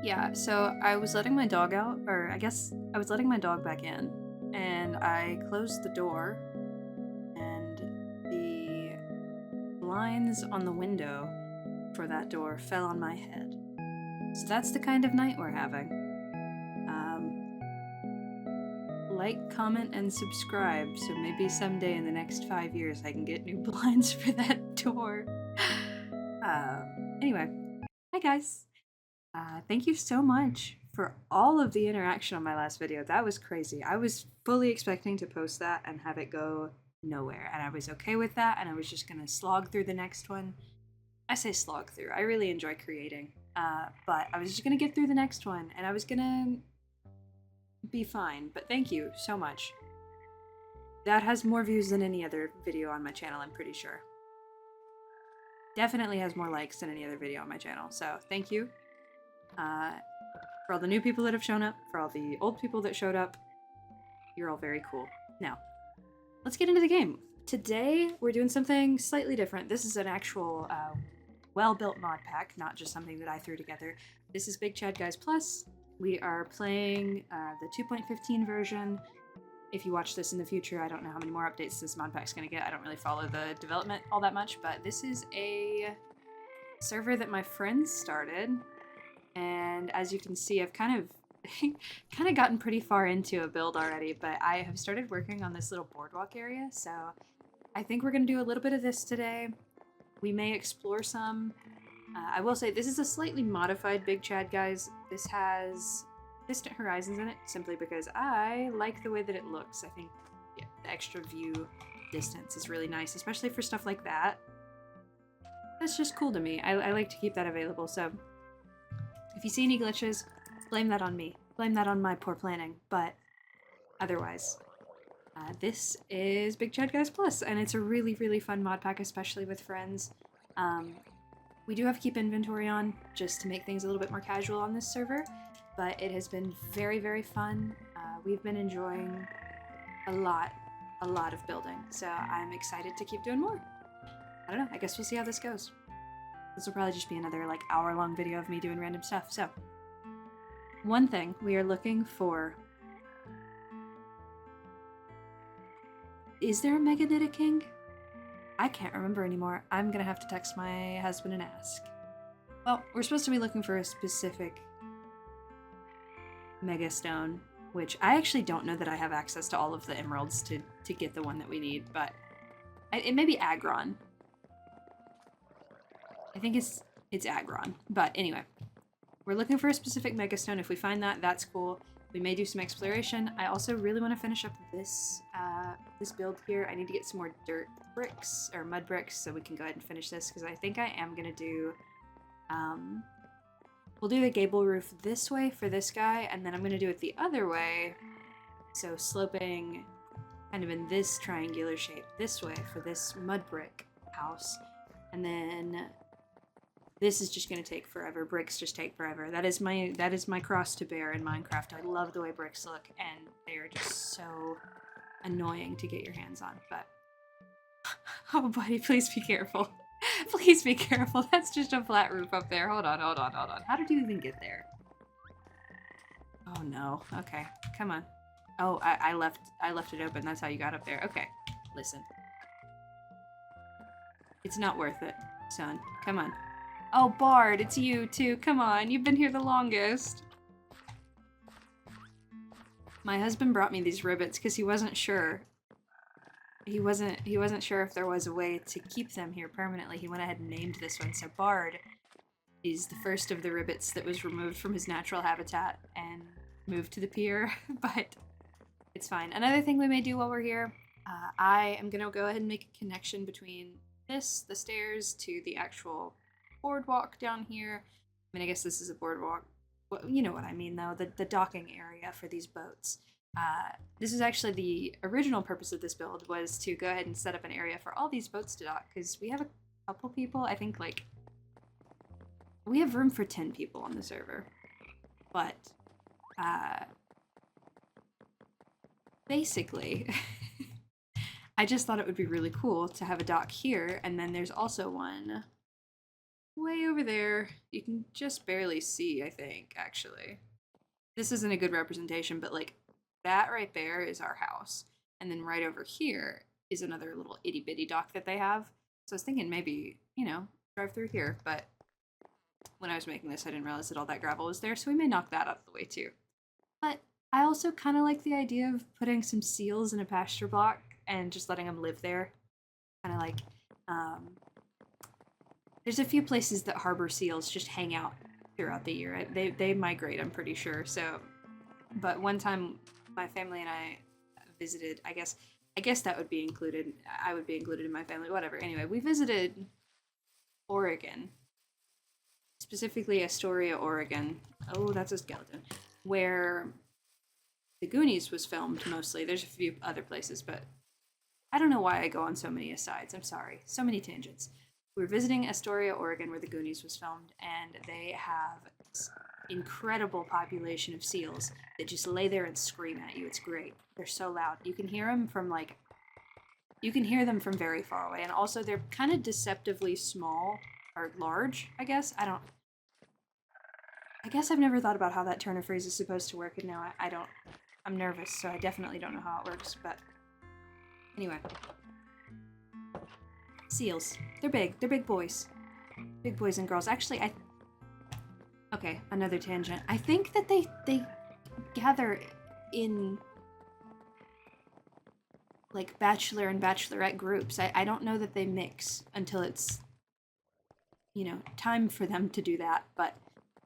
Yeah, so I was letting my dog out, or I guess I was letting my dog back in, and I closed the door, and the blinds on the window for that door fell on my head. So that's the kind of night we're having. Like, comment, and subscribe, so maybe someday in the next 5 years I can get new blinds for that door. Anyway, hi guys. Thank you so much for all of the interaction on my last video. That was crazy. I was fully expecting to post that and have it go nowhere, and I was okay with that, and I was just gonna slog through the next one. I say slog through. I really enjoy creating, but I was just gonna get through the next one, and I was gonna be fine. But thank you so much. That has more views than any other video on my channel, I'm pretty sure. Definitely has more likes than any other video on my channel, so thank you. For all the new people that have shown up, for all the old people that showed up, you're all very cool. Now, let's get into the game. Today, we're doing something slightly different. This is an actual well-built mod pack, not just something that I threw together. This is Big Chad Guys Plus. We are playing the 2.15 version. If you watch this in the future, I don't know how many more updates this mod pack's gonna get. I don't really follow the development all that much, but this is a server that my friends started. And as you can see, I've kind of gotten pretty far into a build already, but I have started working on this little boardwalk area, so I think we're going to do a little bit of this today. We may explore some. I will say this is a slightly modified Big Chad, guys. This has distant horizons in it, simply because I like the way that it looks. I think the extra view distance is really nice, especially for stuff like that. That's just cool to me. I like to keep that available, so if you see any glitches, blame that on me. Blame that on my poor planning. But otherwise, this is Big Chad Guys Plus, and it's a really, really fun mod pack, especially with friends. We do have to keep inventory on just to make things a little bit more casual on this server, but it has been very, very fun. We've been enjoying a lot of building, so I'm excited to keep doing more. I don't know, I guess we'll see how this goes. This will probably just be another like hour-long video of me doing random stuff. So, one thing we are looking for. Is there a Meganita King? I can't remember anymore. I'm gonna have to text my husband and ask. Well, we're supposed to be looking for a specific Mega Stone, which I actually don't know that I have access to all of the emeralds to get the one that we need, but it may be Agron. I think it's Agron. But anyway, we're looking for a specific Megastone. If we find that, that's cool. We may do some exploration. I also really want to finish up this this build here. I need to get some more dirt bricks, or mud bricks, so we can go ahead and finish this, because I think I am going to do... we'll do the gable roof this way for this guy, and then I'm going to do it the other way. So sloping kind of in this triangular shape this way for this mud brick house. And then... this is just going to take forever. Bricks just take forever. That is my cross to bear in Minecraft. I love the way bricks look, and they are just so annoying to get your hands on. But oh, buddy, please be careful. Please be careful. That's just a flat roof up there. Hold on. How did you even get there? Oh no. Okay, come on. Oh, I left it open. That's how you got up there. Okay, listen. It's not worth it, son. Come on. Oh, Bard, it's you too. Come on, you've been here the longest. My husband brought me these ribbits because he wasn't sure. He wasn't sure if there was a way to keep them here permanently. He went ahead and named this one. So Bard is the first of the ribbits that was removed from his natural habitat and moved to the pier, but it's fine. Another thing we may do while we're here, I am gonna go ahead and make a connection between this, the stairs, to the actual boardwalk down here. I mean, I guess this is a boardwalk. Well, you know what I mean, though. The docking area for these boats. This is actually the original purpose of this build, was to go ahead and set up an area for all these boats to dock, because we have a couple people. I think, like, we have room for 10 people on the server. But, basically, I just thought it would be really cool to have a dock here, and then there's also one way over there. You can just barely see, I think, actually. This isn't a good representation, but like that right there is our house. And then right over here is another little itty bitty dock that they have. So I was thinking maybe, you know, drive through here. But when I was making this, I didn't realize that all that gravel was there. So we may knock that out of the way too. But I also kind of like the idea of putting some seals in a pasture block and just letting them live there. Kind of like, there's a few places that harbor seals just hang out throughout the year. They migrate, I'm pretty sure. So, but one time my family and I visited, I guess that would be included. I would be included in my family, whatever. Anyway, we visited Oregon, specifically Astoria, Oregon. Oh, that's a skeleton. Where the Goonies was filmed mostly. There's a few other places, but I don't know why I go on so many asides. I'm sorry. So many tangents. We were visiting Astoria, Oregon, where the Goonies was filmed, and they have this incredible population of seals that just lay there and scream at you. It's great. They're so loud. You can hear them from very far away, and also they're kind of deceptively small or large, I guess. I guess I've never thought about how that turn of phrase is supposed to work, and now I'm nervous, so I definitely don't know how it works, but anyway. Seals. They're big. They're big boys. Big boys and girls. Actually, okay, another tangent. I think that they gather in like bachelor and bachelorette groups. I don't know that they mix until it's, you know, time for them to do that, but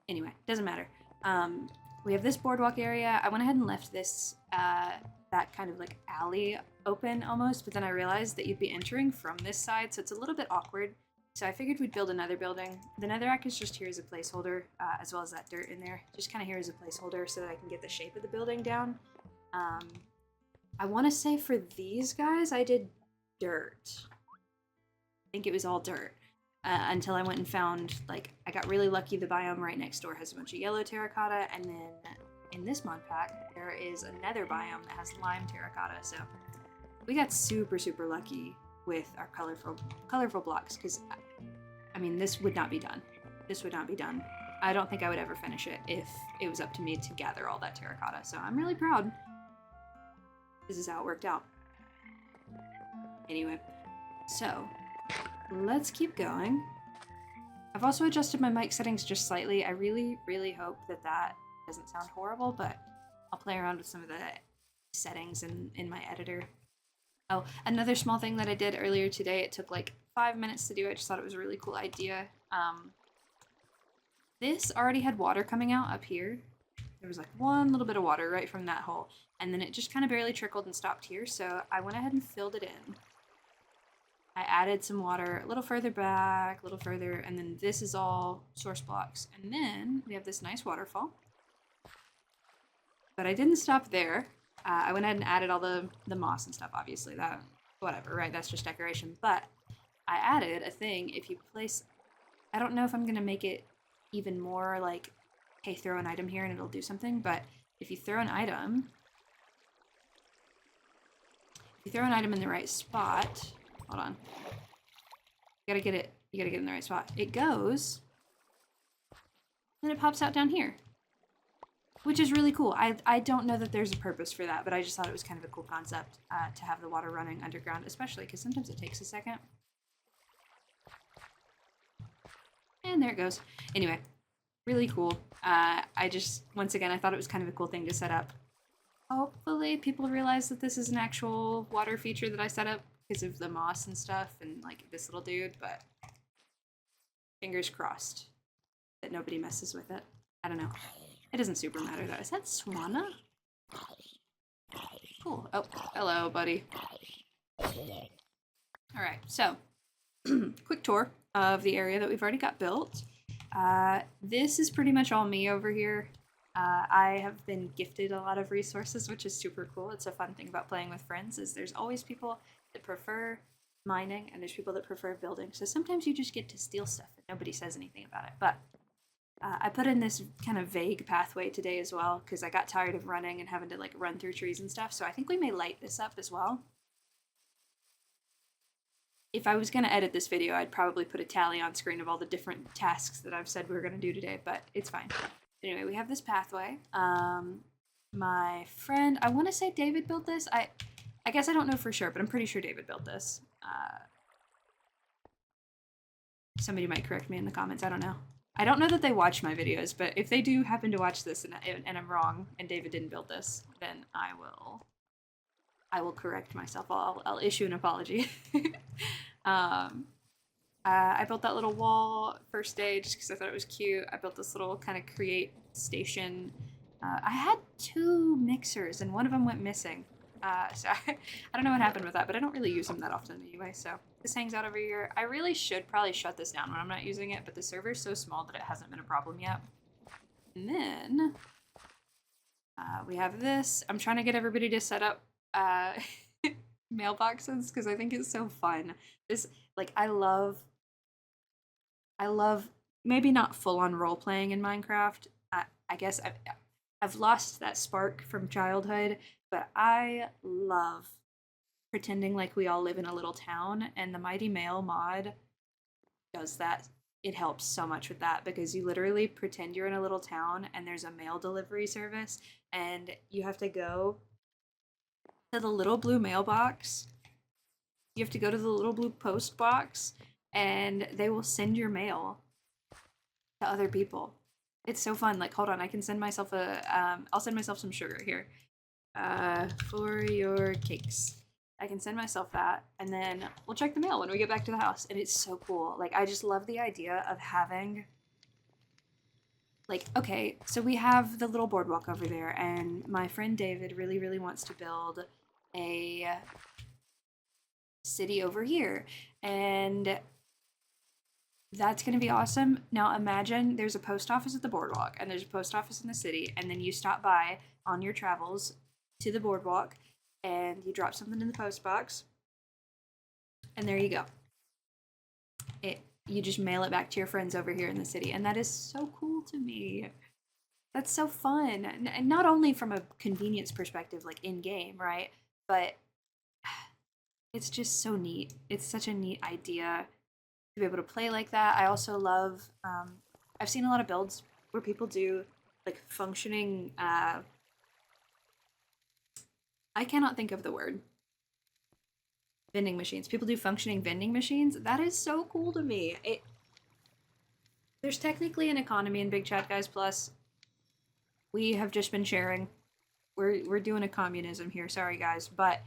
anyway, doesn't matter. We have this boardwalk area. I went ahead and left this that kind of like alley open almost, but then I realized that you'd be entering from this side, so it's a little bit awkward. So I figured we'd build another building. The netherrack is just here as a placeholder, as well as that dirt in there. Just kind of here as a placeholder so that I can get the shape of the building down. I want to say for these guys, I did dirt. I think it was all dirt. Until I went and found, like, I got really lucky. The biome right next door has a bunch of yellow terracotta, and then in this mod pack, there is a nether biome that has lime terracotta, so we got super, super lucky with our colorful blocks, because, I mean, this would not be done. This would not be done. I don't think I would ever finish it if it was up to me to gather all that terracotta, so I'm really proud. This is how it worked out. Anyway, so let's keep going. I've also adjusted my mic settings just slightly. I really, really hope that that doesn't sound horrible, but I'll play around with some of the settings in my editor. Oh, another small thing that I did earlier today, it took like 5 minutes to do. I just thought it was a really cool idea. This already had water coming out up here. There was like one little bit of water right from that hole, and then it just kind of barely trickled and stopped here, so I went ahead and filled it in. I added some water a little further back, a little further, and then this is all source blocks. And then we have this nice waterfall. But I didn't stop there. I went ahead and added all the moss and stuff, obviously. That, whatever, right? That's just decoration. But I added a thing, if you place... I don't know if I'm going to make it even more like, hey, throw an item here and it'll do something, but if you throw an item... If you throw an item in the right spot... Hold on. You gotta get it in the right spot. It goes, then it pops out down here, which is really cool. I don't know that there's a purpose for that, but I just thought it was kind of a cool concept to have the water running underground, especially because sometimes it takes a second. And there it goes. Anyway, really cool. I just, once again, I thought it was kind of a cool thing to set up. Hopefully people realize that this is an actual water feature that I set up, because of the moss and stuff and like this little dude, but fingers crossed that nobody messes with it. I don't know. It doesn't super matter though. Is that Swanna? Cool. Oh, hello, buddy. Alright, so quick tour of the area that we've already got built. This is pretty much all me over here. I have been gifted a lot of resources, which is super cool. It's a fun thing about playing with friends is there's always people that prefer mining and there's people that prefer building. So sometimes you just get to steal stuff and nobody says anything about it. But I put in this kind of vague pathway today as well because I got tired of running and having to like run through trees and stuff. So I think we may light this up as well. if I was going to edit this video, I'd probably put a tally on screen of all the different tasks that I've said we were going to do today, but it's fine. Anyway, we have this pathway. My friend, I want to say David built this. I guess I don't know for sure, but I'm pretty sure David built this. Somebody might correct me in the comments. I don't know. I don't know that they watch my videos, but if they do happen to watch this and I'm wrong and David didn't build this, then I will correct myself. I'll issue an apology. I built that little wall first day just because I thought it was cute. I built this little kind of create station. I had 2 mixers and one of them went missing. So I don't know what happened with that, but I don't really use them that often anyway, so this hangs out over here. I really should probably shut this down when I'm not using it, but the server's so small that it hasn't been a problem yet. And then we have this. I'm trying to get everybody to set up mailboxes because I think it's so fun. This, like, I love maybe not full-on role-playing in Minecraft. I guess I've lost that spark from childhood, but I love pretending like we all live in a little town, and the Mighty Mail mod does that. It helps so much with that because you literally pretend you're in a little town and there's a mail delivery service and you have to go to the little blue mailbox. You have to go to the little blue post box and they will send your mail to other people. It's so fun. Like, hold on, I can send myself I'll send myself some sugar here. For your cakes. I can send myself that, and then we'll check the mail when we get back to the house, and it's so cool. Like, I just love the idea of having, like, okay, so we have the little boardwalk over there, and my friend David really, really wants to build a city over here, and that's going to be awesome. Now imagine there's a post office at the boardwalk, and there's a post office in the city, and then you stop by on your travels to the boardwalk, and you drop something in the post box, and there you go. You just mail it back to your friends over here in the city, and that is so cool to me. That's so fun, and not only from a convenience perspective, like in-game, right? But it's just so neat. It's such a neat idea to be able to play like that. I also love, I've seen a lot of builds where people do like functioning, I cannot think of the word. Vending machines. People do functioning vending machines. That is so cool to me. There's technically an economy in Big Chat Guys Plus. We have just been sharing. We're doing a communism here. Sorry, guys, but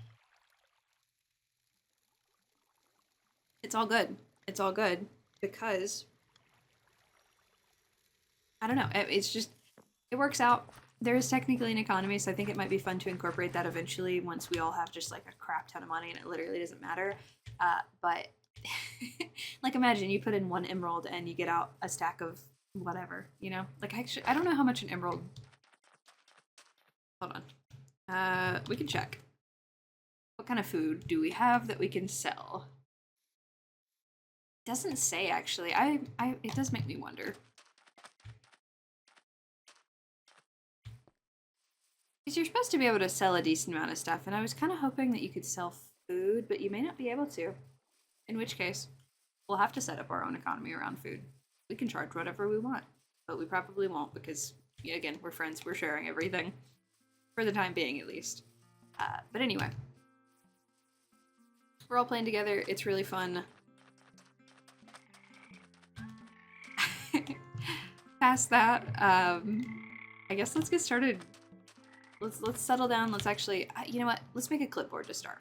it's all good. It's all good because I don't know. It's just, it works out. There is technically an economy, so I think it might be fun to incorporate that eventually once we all have just like a crap ton of money and it literally doesn't matter. But like, imagine you put in 1 emerald and you get out a stack of whatever, you know? Like, actually, I don't know how much an emerald. Hold on. We can check. What kind of food do we have that we can sell? It doesn't say, actually. It does make me wonder. Because you're supposed to be able to sell a decent amount of stuff, and I was kind of hoping that you could sell food, but you may not be able to. In which case, we'll have to set up our own economy around food. We can charge whatever we want, but we probably won't because, yeah, again, we're friends, we're sharing everything. For the time being, at least. But anyway. We're all playing together, it's really fun. Past that, I guess let's get started. Let's settle down. Let's actually, you know what? Let's make a clipboard to start.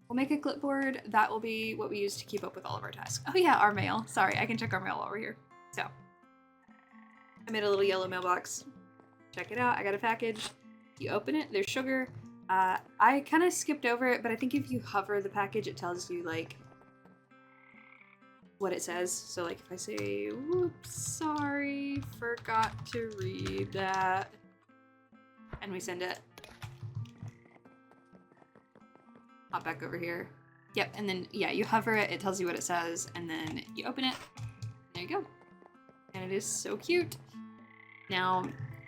We'll make a clipboard. That will be what we use to keep up with all of our tasks. Oh yeah, our mail. Sorry, I can check our mail while we're here. So, I made a little yellow mailbox. Check it out. I got a package. You open it. There's sugar. I kind of skipped over it, but I think if you hover the package, it tells you like what it says. So like if I say, whoops, sorry, forgot to read that. And we send it. Hop back over here. Yep, and then, yeah, you hover it, it tells you what it says, and then you open it. There you go. And it is so cute. Now,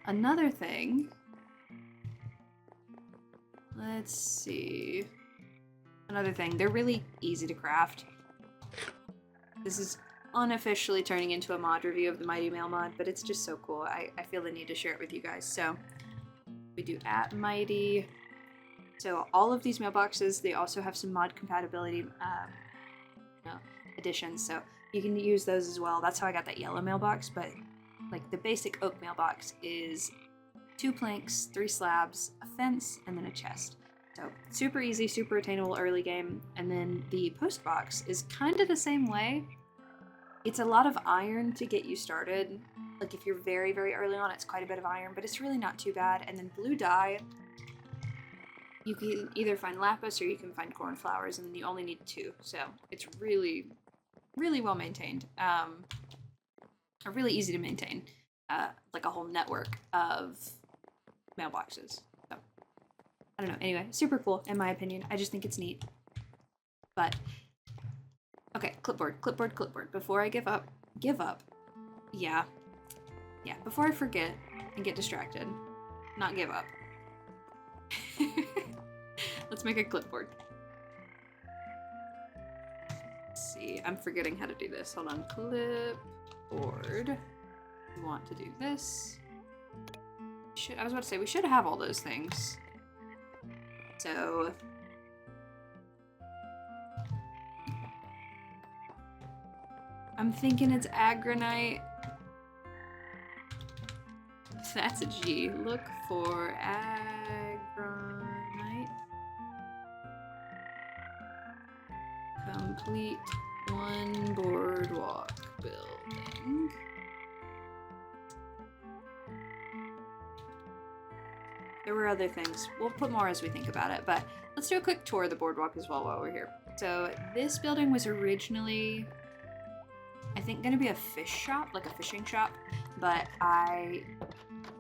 another thing. Let's see. Another thing, they're really easy to craft. This is unofficially turning into a mod review of the Mighty Mail mod, but it's just so cool. I feel the need to share it with you guys. So we do @Mighty. So all of these mailboxes, they also have some mod compatibility additions, so you can use those as well. That's how I got that yellow mailbox, but like the basic oak mailbox is 2 planks, 3 slabs, a fence, and then a chest. So super easy, super attainable early game. And then the post box is kind of the same way. It's a lot of iron to get you started. Like if you're very, very early on, it's quite a bit of iron, but it's really not too bad. And then blue dye, you can either find lapis or you can find cornflowers, and then you only need 2. So it's really, really well maintained. Really easy to maintain. Like a whole network of mailboxes. So I don't know. Anyway, super cool in my opinion. I just think it's neat. But okay, clipboard. Before I give up. Yeah. Before I forget and get distracted. Not give up. Let's make a clipboard. Let's see, I'm forgetting how to do this. Hold on, clipboard. We want to do this. I was about to say, we should have all those things. So I'm thinking it's agranite. That's a G. Look for agranite. Complete 1 boardwalk building. There were other things. We'll put more as we think about it, but let's do a quick tour of the boardwalk as well while we're here. So this building was originally, I think, going to be a fish shop, like a fishing shop, but I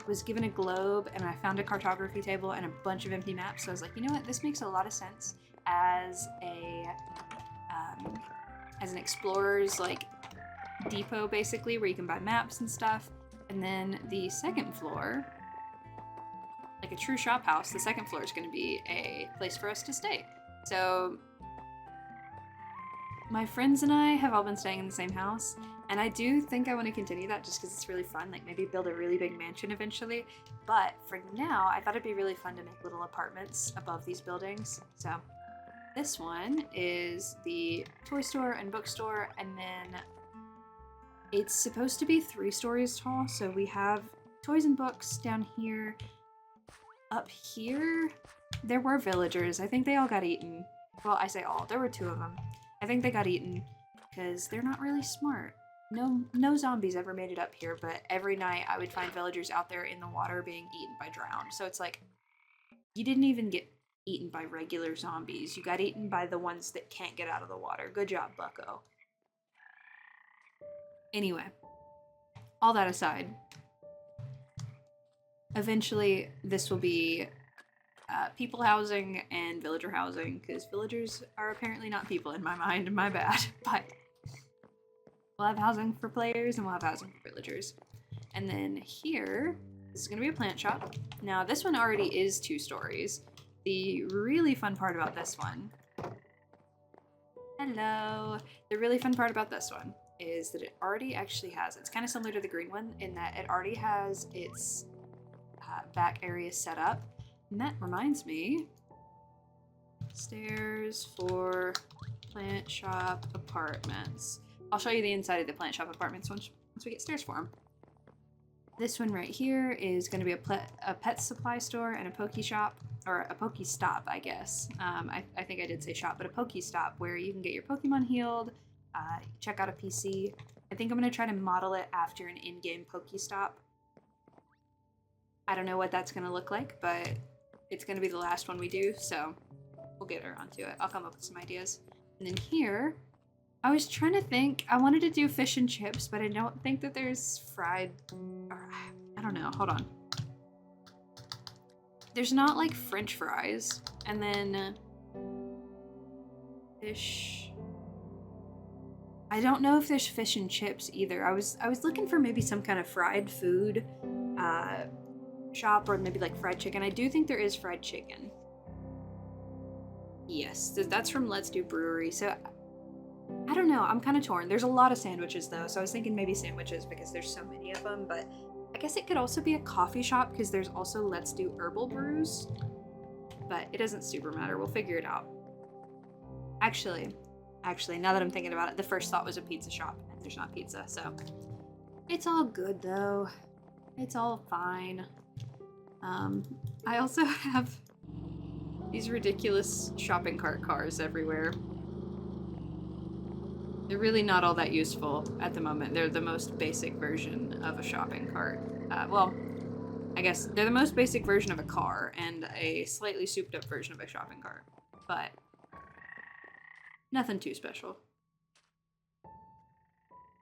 was given a globe and I found a cartography table and a bunch of empty maps, so I was like, you know what, this makes a lot of sense as an explorer's like depot, basically, where you can buy maps and stuff. And then the second floor, like a true shop house, the second floor is going to be a place for us to stay. So my friends and I have all been staying in the same house, and I do think I want to continue that just because it's really fun, like maybe build a really big mansion eventually. But for now, I thought it'd be really fun to make little apartments above these buildings. So this one is the toy store and bookstore, and then it's supposed to be 3 stories tall, so we have toys and books down here. Up here, there were villagers. I think they all got eaten. Well, I say all. There were 2 of them. I think they got eaten because they're not really smart. No zombies ever made it up here, but every night I would find villagers out there in the water being eaten by drowned. So it's like, you didn't even get eaten by regular zombies. You got eaten by the ones that can't get out of the water. Good job, bucko. Anyway, all that aside, eventually this will be people housing and villager housing, because villagers are apparently not people in my mind, my bad. But we'll have housing for players and we'll have housing for villagers. And then here, this is going to be a plant shop. Now this one already is 2 stories. The really fun part about this one, hello, the really fun part about this one is that it already actually has, it's kind of similar to the green one in that it already has its back area set up. And that reminds me, stairs for plant shop apartments. I'll show you the inside of the plant shop apartments once we get stairs for them. This one right here is going to be a pet supply store and a Poke shop, or a Poke stop, I guess. I think I did say shop, but a Poke stop where you can get your Pokemon healed, check out a PC. I think I'm going to try to model it after an in-game Poke stop. I don't know what that's going to look like, but it's going to be the last one we do, so we'll get her onto it. I'll come up with some ideas. And then here, I was trying to think, I wanted to do fish and chips, but I don't think that there's fried, I don't know, hold on. There's not like French fries, and then fish. I don't know if there's fish and chips either. I was looking for maybe some kind of fried food shop, or maybe like fried chicken. I do think there is fried chicken. Yes, that's from Let's Do Brewery. So I don't know. I'm kind of torn. There's a lot of sandwiches though, so I was thinking maybe sandwiches because there's so many of them. But I guess it could also be a coffee shop because there's also Let's Do Herbal Brews. But it doesn't super matter. We'll figure it out. Actually, now that I'm thinking about it, the first thought was a pizza shop, and there's not pizza, so it's all good though. It's all fine. I also have these ridiculous shopping cart cars everywhere. They're really not all that useful at the moment. They're the most basic version of a shopping cart. Well, I guess they're the most basic version of a car and a slightly souped up version of a shopping cart. But nothing too special.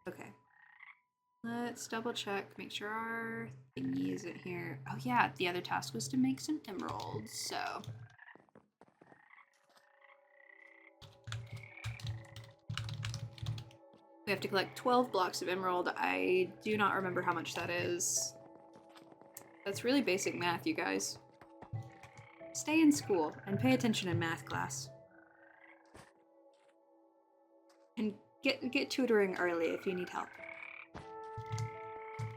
Okay. Let's double check, make sure our thingy isn't here. Oh yeah, the other task was to make some emeralds, so. We have to collect 12 blocks of emerald. I do not remember how much that is. That's really basic math, you guys. Stay in school and pay attention in math class. And get tutoring early if you need help.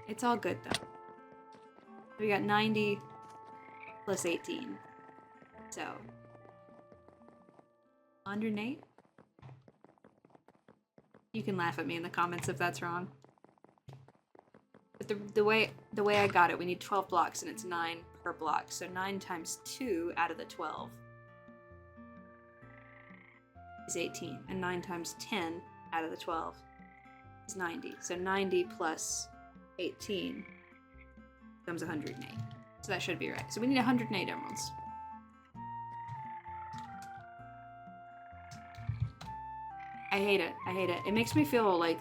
It's all good though. We got 90 plus 18. So 108? You can laugh at me in the comments if that's wrong. But the way I got it, we need 12 blocks and it's 9 per block. So 9 times 2 out of the 12 is 18. And 9 times 10 out of the 12 is 90. So 90 plus 18 becomes 108. So that should be right. So we need 108 emeralds. I hate it. I hate it. It makes me feel like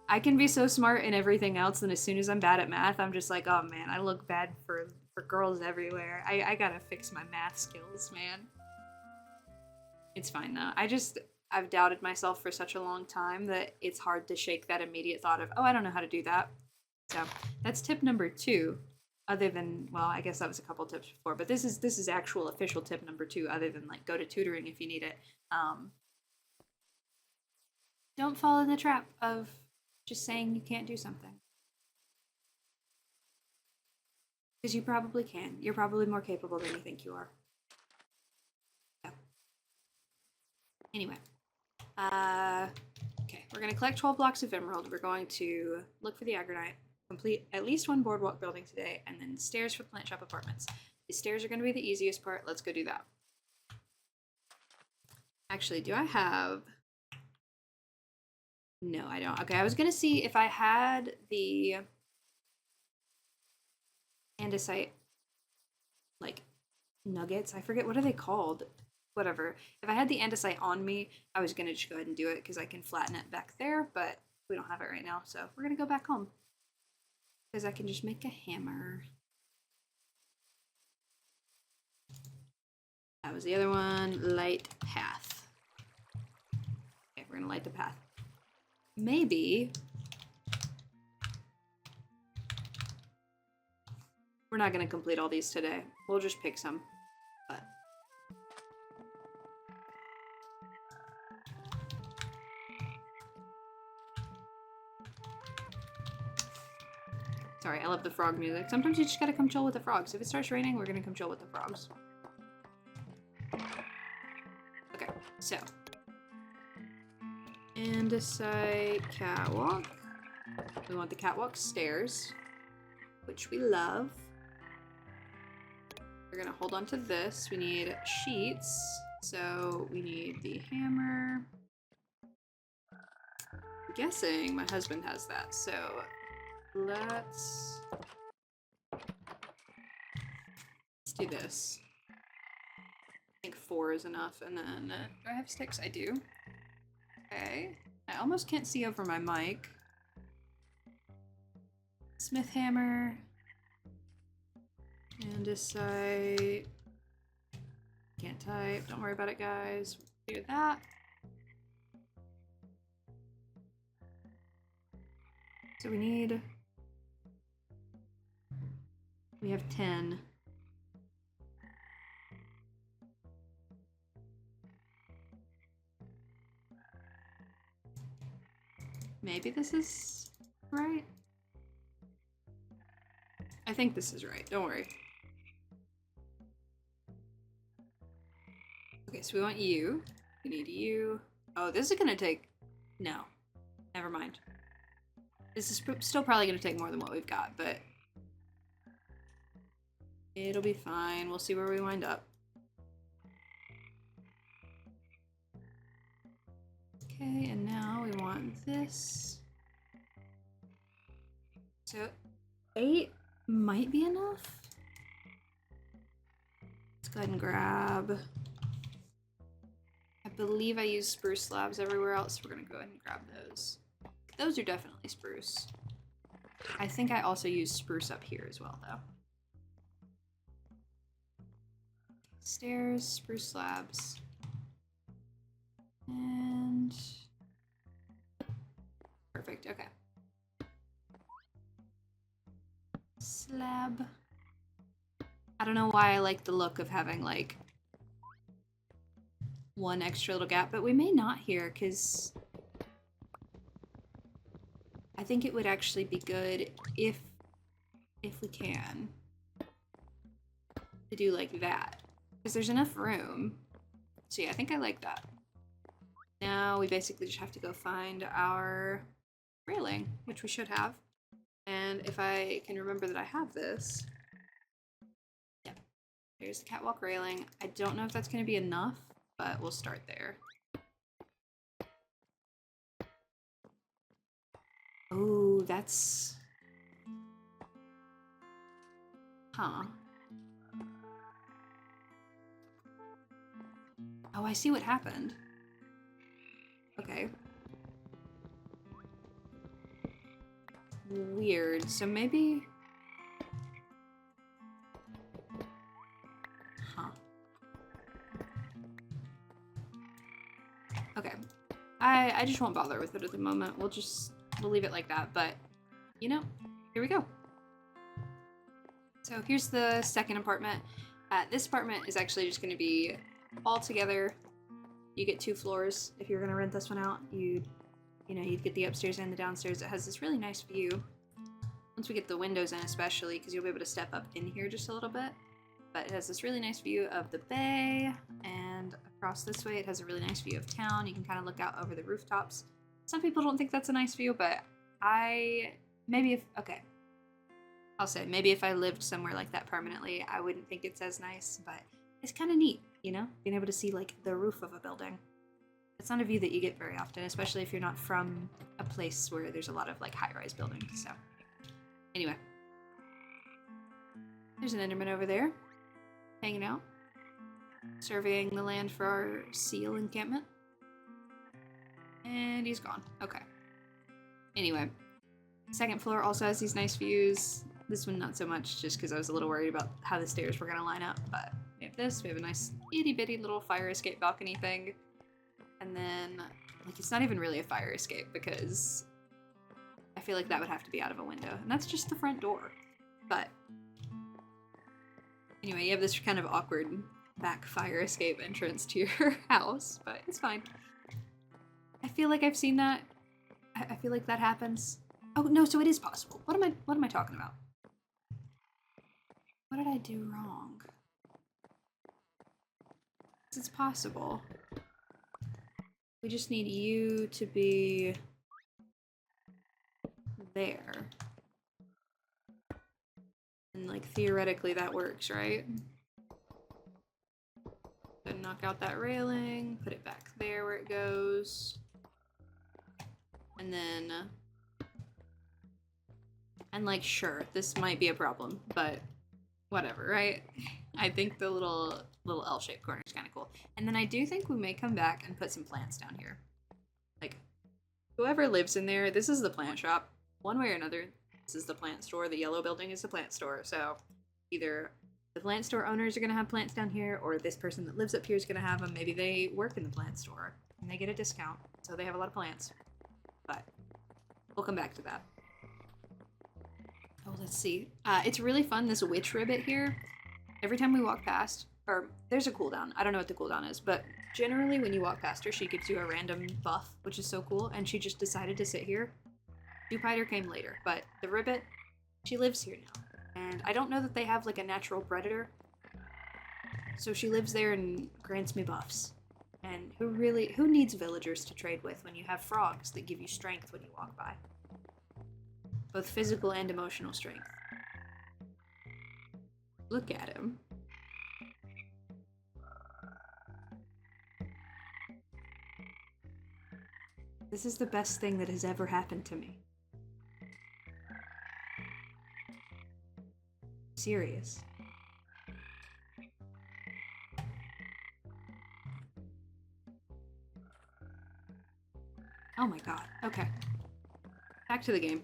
I can be so smart in everything else, and as soon as I'm bad at math, I'm just like, oh man, I look bad for girls everywhere. I gotta fix my math skills, man. It's fine though. I've doubted myself for such a long time that it's hard to shake that immediate thought of, oh, I don't know how to do that. So that's tip number 2. Other than, well, I guess that was a couple tips before, but this is actual official tip number 2, other than like go to tutoring if you need it. Don't fall in the trap of just saying you can't do something. Because you probably can. You're probably more capable than you think you are. Yeah. Anyway. Okay, we're gonna collect 12 blocks of emerald. We're going to look for the aggronite, complete at least 1 boardwalk building today, and then stairs for plant shop apartments. The stairs are gonna be the easiest part. Let's go do that. Actually, do I have... No, I don't. Okay, I was gonna see if I had the andesite, like, nuggets. I forget, what are they called? Whatever. If I had the andesite on me, I was gonna just go ahead and do it because I can flatten it back there, but we don't have it right now, so we're gonna go back home. Because I can just make a hammer. That was the other one. Light path. Okay, we're gonna light the path. Maybe we're not gonna complete all these today. We'll just pick some. But sorry, I love the frog music. Sometimes you just gotta come chill with the frogs. If it starts raining, we're gonna come chill with the frogs. Okay, so andesite catwalk. We want the catwalk stairs, which we love. We're gonna hold on to this. We need sheets, so we need the hammer. I'm guessing my husband has that, so let's do this. I think 4 is enough, and then do I have sticks? I do. Okay. I almost can't see over my mic. Smith hammer. Andesite. Can't type. Don't worry about it, guys. Do that. So we have 10. Maybe this is right? I think this is right, don't worry. Okay, so we want you. We need you. Oh, this is gonna take... No. Never mind. This is still probably gonna take more than what we've got, but... it'll be fine. We'll see where we wind up. Okay, and now we want this. So 8 might be enough. Let's go ahead and grab. I believe I use spruce slabs everywhere else. We're gonna go ahead and grab those. Those are definitely spruce. I think I also use spruce up here as well, though. Stairs, spruce slabs. And perfect, okay. Slab. I don't know why I like the look of having like one extra little gap, but we may not here because I think it would actually be good if we can to do like that because there's enough room. So yeah, I think I like that. Now we basically just have to go find our railing, which we should have. And if I can remember that I have this, yeah, there's the catwalk railing. I don't know if that's going to be enough, but we'll start there. Oh, that's... Huh. Oh, I see what happened. Okay. Weird. So maybe... Huh. Okay. I just won't bother with it at the moment. We'll leave it like that, but you know, here we go. So here's the second apartment. This apartment is actually just gonna be all together. You get 2 floors. If you're gonna rent this one out, you'd get the upstairs and the downstairs. It has this really nice view. Once we get the windows in especially, because you'll be able to step up in here just a little bit. But it has this really nice view of the bay, and across this way it has a really nice view of town. You can kind of look out over the rooftops. Some people don't think that's a nice view, but I'll say maybe if I lived somewhere like that permanently, I wouldn't think it's as nice, but it's kind of neat, you know? Being able to see like the roof of a building. It's not a view that you get very often, especially if you're not from a place where there's a lot of like high-rise buildings, so. Anyway. There's an Enderman over there, hanging out, surveying the land for our seal encampment. And he's gone. Okay. Anyway, second floor also has these nice views. This one not so much, just because I was a little worried about how the stairs were going to line up, but we have this. We have a nice itty-bitty little fire escape balcony thing. And then, like, it's not even really a fire escape because I feel like that would have to be out of a window. And that's just the front door. But anyway, you have this kind of awkward back fire escape entrance to your house, but it's fine. I feel like I've seen that. I feel like that happens. Oh, no, so it is possible. What am I talking about? What did I do wrong? It's possible. We just need you to be there. And like theoretically that works, right? Then knock out that railing, put it back there where it goes. And then, and like, sure, this might be a problem, but whatever, right? I think the little L-shaped corner is kind of cool. And then I do think we may come back and put some plants down here. Like, whoever lives in there, this is the plant shop. One way or another, this is the plant store. The yellow building is the plant store. So either the plant store owners are going to have plants down here, or this person that lives up here is going to have them. Maybe they work in the plant store and they get a discount, so they have a lot of plants. But we'll come back to that. Oh, let's see. It's really fun, this witch ribbit here. Every time we walk past, or there's a cooldown. I don't know what the cooldown is, but generally when you walk past her, she gives you a random buff, which is so cool, and she just decided to sit here. Dewpider came later, but the Ribbit, she lives here now. And I don't know that they have like a natural predator, so she lives there and grants me buffs. And who needs villagers to trade with when you have frogs that give you strength when you walk by? Both physical and emotional strength. Look at him. This is the best thing that has ever happened to me. Serious. Oh my god. Okay. Back to the game.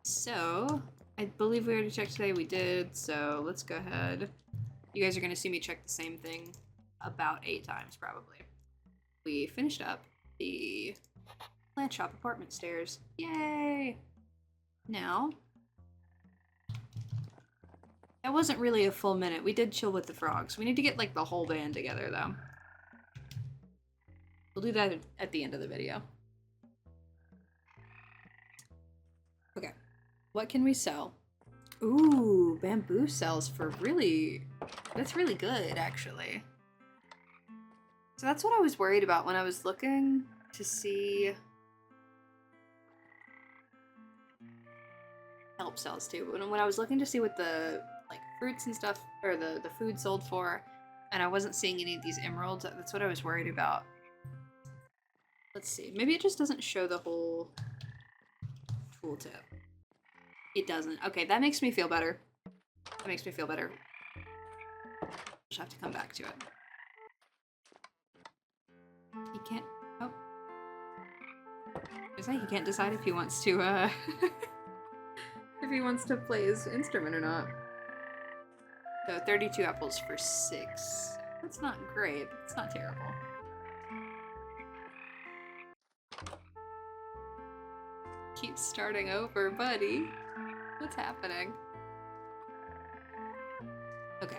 So, I believe we already checked today. We did, so let's go ahead. You guys are going to see me check the same thing about 8 times, probably. We finished up the plant shop apartment stairs. Yay! Now, that wasn't really a full minute. We did chill with the frogs. We need to get, like, the whole band together, though. We'll do that at the end of the video. Okay. What can we sell? Ooh, bamboo sells for really... That's really good, actually. So that's what I was worried about when I was looking to see... Help sells too. When I was looking to see what the like fruits and stuff, or the food sold for, and I wasn't seeing any of these emeralds, that's what I was worried about. Let's see. Maybe it just doesn't show the whole tooltip. It doesn't. Okay, that makes me feel better. That makes me feel better. Just have to come back to it. He can't... Oh. Is that he can't decide if he wants to, if he wants to play his instrument or not. So 32 apples for 6. That's not great. It's not terrible. Keep starting over, buddy. What's happening? Okay.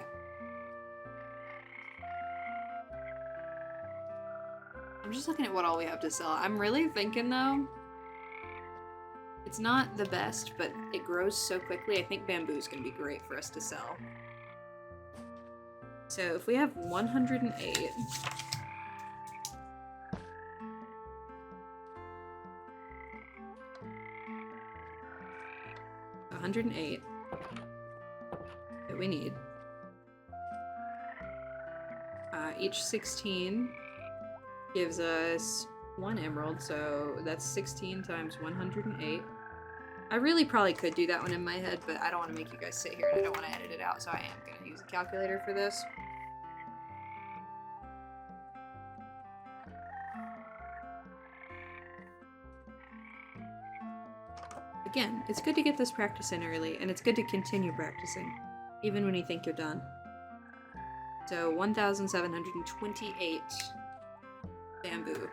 I'm just looking at what all we have to sell. I'm really thinking, though, it's not the best, but it grows so quickly. I think bamboo is going to be great for us to sell. So if we have 108... 108 that we need. Each 16 gives us 1 emerald, so that's 16 times 108. I really probably could do that one in my head, but I don't want to make you guys sit here and I don't want to edit it out, so I am going to use a calculator for this. Again, it's good to get this practice in early, and it's good to continue practicing, even when you think you're done. So, 1,728 bamboo.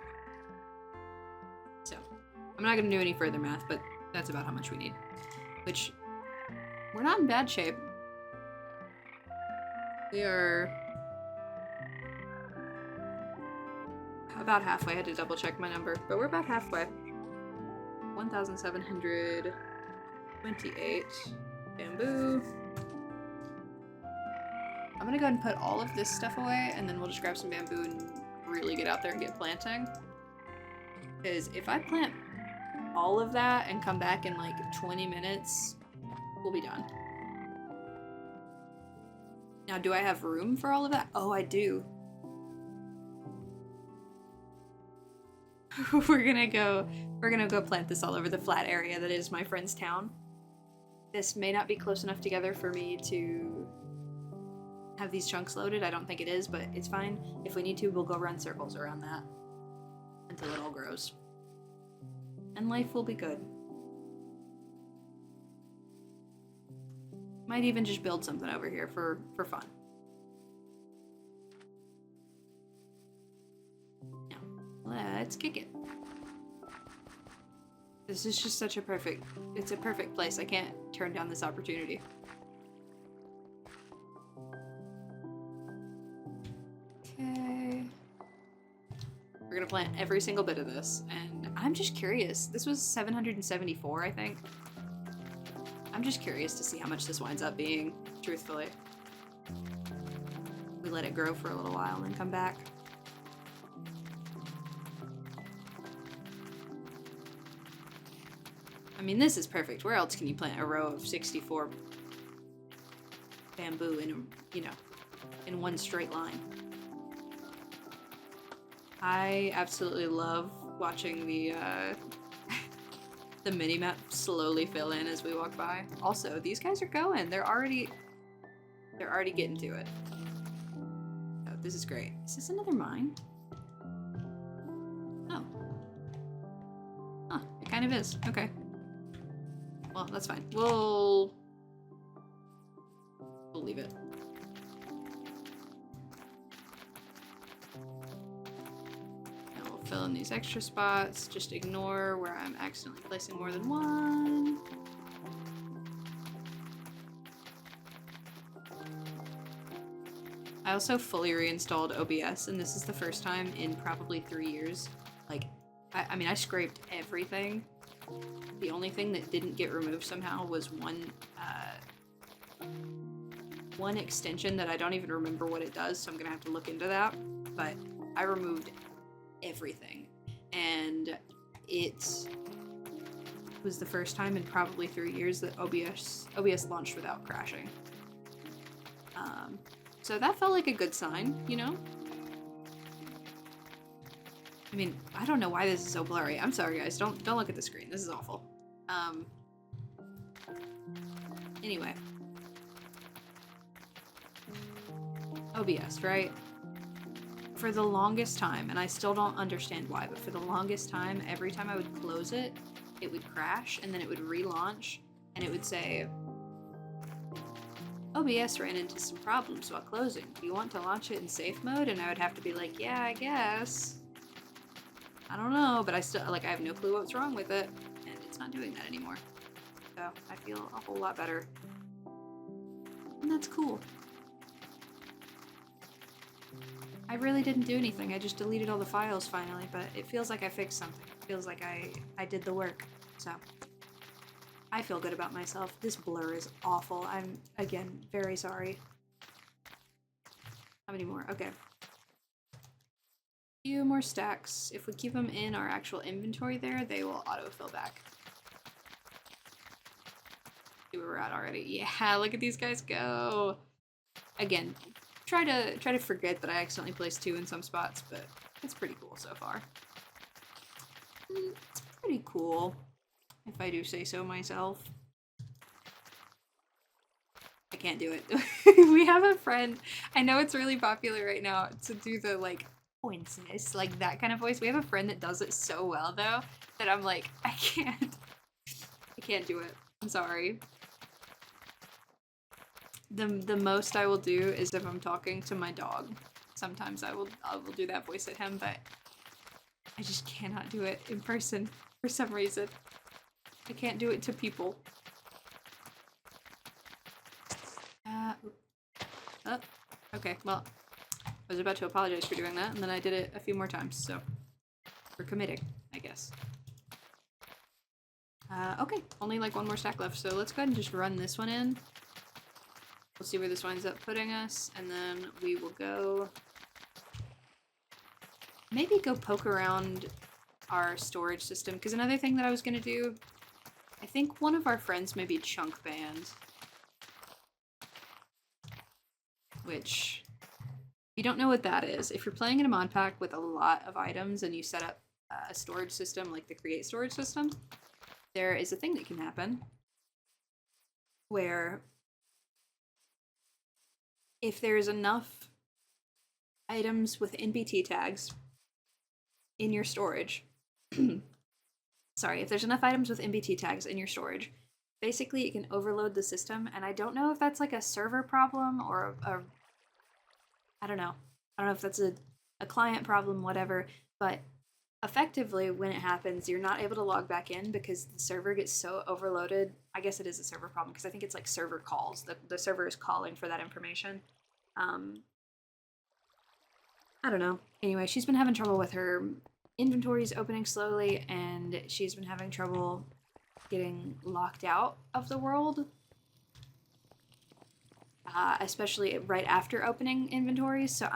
So, I'm not going to do any further math, but that's about how much we need. Which, we're not in bad shape. We are about halfway. I had to double check my number, but we're about halfway. 1,728 bamboo. I'm gonna go ahead and put all of this stuff away, and then we'll just grab some bamboo and really get out there and get planting. Because if I plant all of that and come back in like 20 minutes, we'll be done. Now, do I have room for all of that? Oh, I do. We're gonna go plant this all over the flat area that is my friend's town. This may not be close enough together for me to have these chunks loaded. I don't think it is, but it's fine. If we need to, we'll go run circles around that until it all grows. And life will be good. Might even just build something over here for fun. Now, let's kick it. This is just such a perfect place. I can't turn down this opportunity. Okay. plant every single bit of this, and I'm just curious. This was 774, I think. I'm just curious to see how much this winds up being, truthfully. We let it grow for a little while and then come back. I mean, this is perfect. Where else can you plant a row of 64 bamboo in, you know, in one straight line? I absolutely love watching the the mini-map slowly fill in as we walk by. Also, these guys are going. They're already getting to it. Oh, this is great. Is this another mine? Oh. Huh, it kind of is. Okay. Well, that's fine. We'll leave it. And we'll fill in these extra spots. Just ignore where I'm accidentally placing more than one. I also fully reinstalled OBS, and this is the first time in probably 3 years. Like, I mean, I scraped everything. The only thing that didn't get removed somehow was one extension that I don't even remember what it does, so I'm gonna have to look into that. But I removed everything, and it was the first time in probably 3 years that OBS launched without crashing. So that felt like a good sign, you know? I mean, I don't know why this is so blurry. I'm sorry, guys. Don't look at the screen. This is awful. Anyway. OBS, right? For the longest time, and I still don't understand why, but for the longest time, every time I would close it, it would crash, and then it would relaunch, and it would say, OBS ran into some problems while closing. Do you want to launch it in safe mode? And I would have to be like, yeah, I guess. I don't know, but I still, like, I have no clue what's wrong with it, and it's not doing that anymore. So I feel a whole lot better. And that's cool. I really didn't do anything. I just deleted all the files finally, but it feels like I fixed something. It feels like I did the work. So I feel good about myself. This blur is awful. I'm, again, very sorry. How many more? Okay. Few more stacks. If we keep them in our actual inventory there, they will autofill back. See where we're at already. Yeah, look at these guys go. Again, try to forget that I accidentally placed 2 in some spots, but it's pretty cool so far. It's pretty cool, if I do say so myself. I can't do it. We have a friend, I know it's really popular right now to do the, like, pointless, like that kind of voice. We have a friend that does it so well, though, that I'm like, I can't do it. I'm sorry. The most I will do is if I'm talking to my dog. Sometimes I will do that voice at him, but I just cannot do it in person for some reason. I can't do it to people. Oh, okay, well, I was about to apologize for doing that, and then I did it a few more times, so we're committing, I guess. Okay, only like 1 more stack left, so let's go ahead and just run this one in. We'll see where this winds up putting us, and then we will go... maybe go poke around our storage system, because another thing that I was going to do, I think one of our friends may be chunk banned. Which, if you don't know what that is, if you're playing in a Modpack with a lot of items and you set up a storage system like the create storage system, there is a thing that can happen where if there's enough items with NBT tags in your storage, sorry, if there's enough items with NBT tags in your storage, basically it can overload the system, and I don't know if that's like a server problem or I don't know. I don't know if that's a client problem, whatever, but effectively when it happens, you're not able to log back in because the server gets so overloaded. I guess it is a server problem because I think it's like server calls. The server is calling for that information. I don't know. Anyway, she's been having trouble with her inventory's opening slowly, and she's been having trouble getting locked out of the world. Especially right after opening inventories, so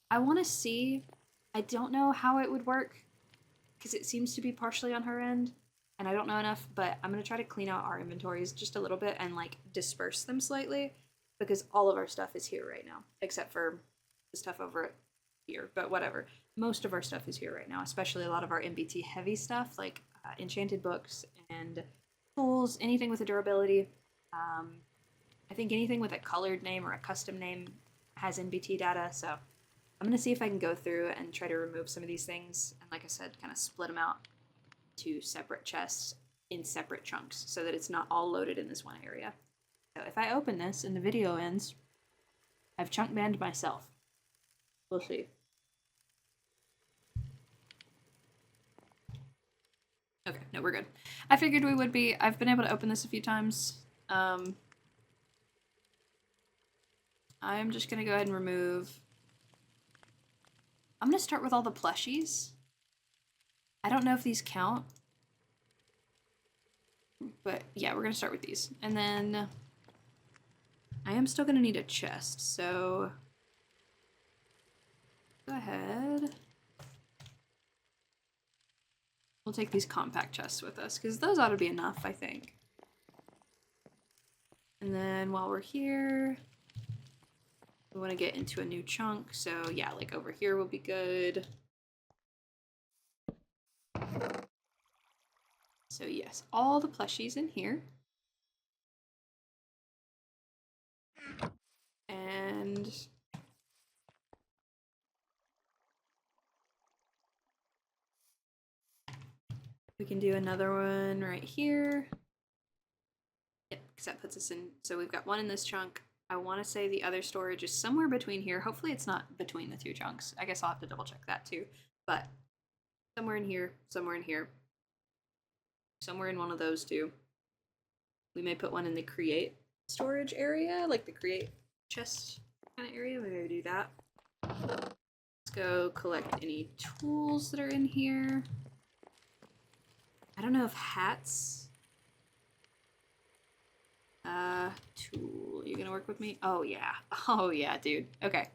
I want to see. I don't know how it would work, because it seems to be partially on her end, and I don't know enough, but I'm going to try to clean out our inventories just a little bit and, like, disperse them slightly, because all of our stuff is here right now, except for the stuff over here, but whatever. Most of our stuff is here right now, especially a lot of our MBT heavy stuff, like enchanted books and tools, anything with a durability. I think anything with a colored name or a custom name has NBT data, so I'm going to see if I can go through and try to remove some of these things, and like I said, kind of split them out to separate chests in separate chunks so that it's not all loaded in this one area. So if I open this and the video ends, I've chunk banned myself. We'll see. Okay, no, we're good. I figured we would be. I've been able to open this a few times. I'm just gonna go ahead and remove. I'm gonna start with all the plushies. I don't know if these count, but yeah, we're gonna start with these. And then I am still gonna need a chest, so go ahead. We'll take these compact chests with us, because those ought to be enough, I think. And then while we're here, we want to get into a new chunk, so yeah, like over here will be good. So yes, all the plushies in here. And we can do another one right here. Yep, because that puts us in, so we've got one in this chunk. I want to say the other storage is somewhere between here. Hopefully it's not between the two chunks. I guess I'll have to double check that too. But somewhere in here, somewhere in here, somewhere in one of those two. We may put one in the create storage area, like the create chest kind of area. We may do that. Let's go collect any tools that are in here. I don't know if hats. Tool. You gonna work with me? Oh yeah. Oh yeah, dude. Okay.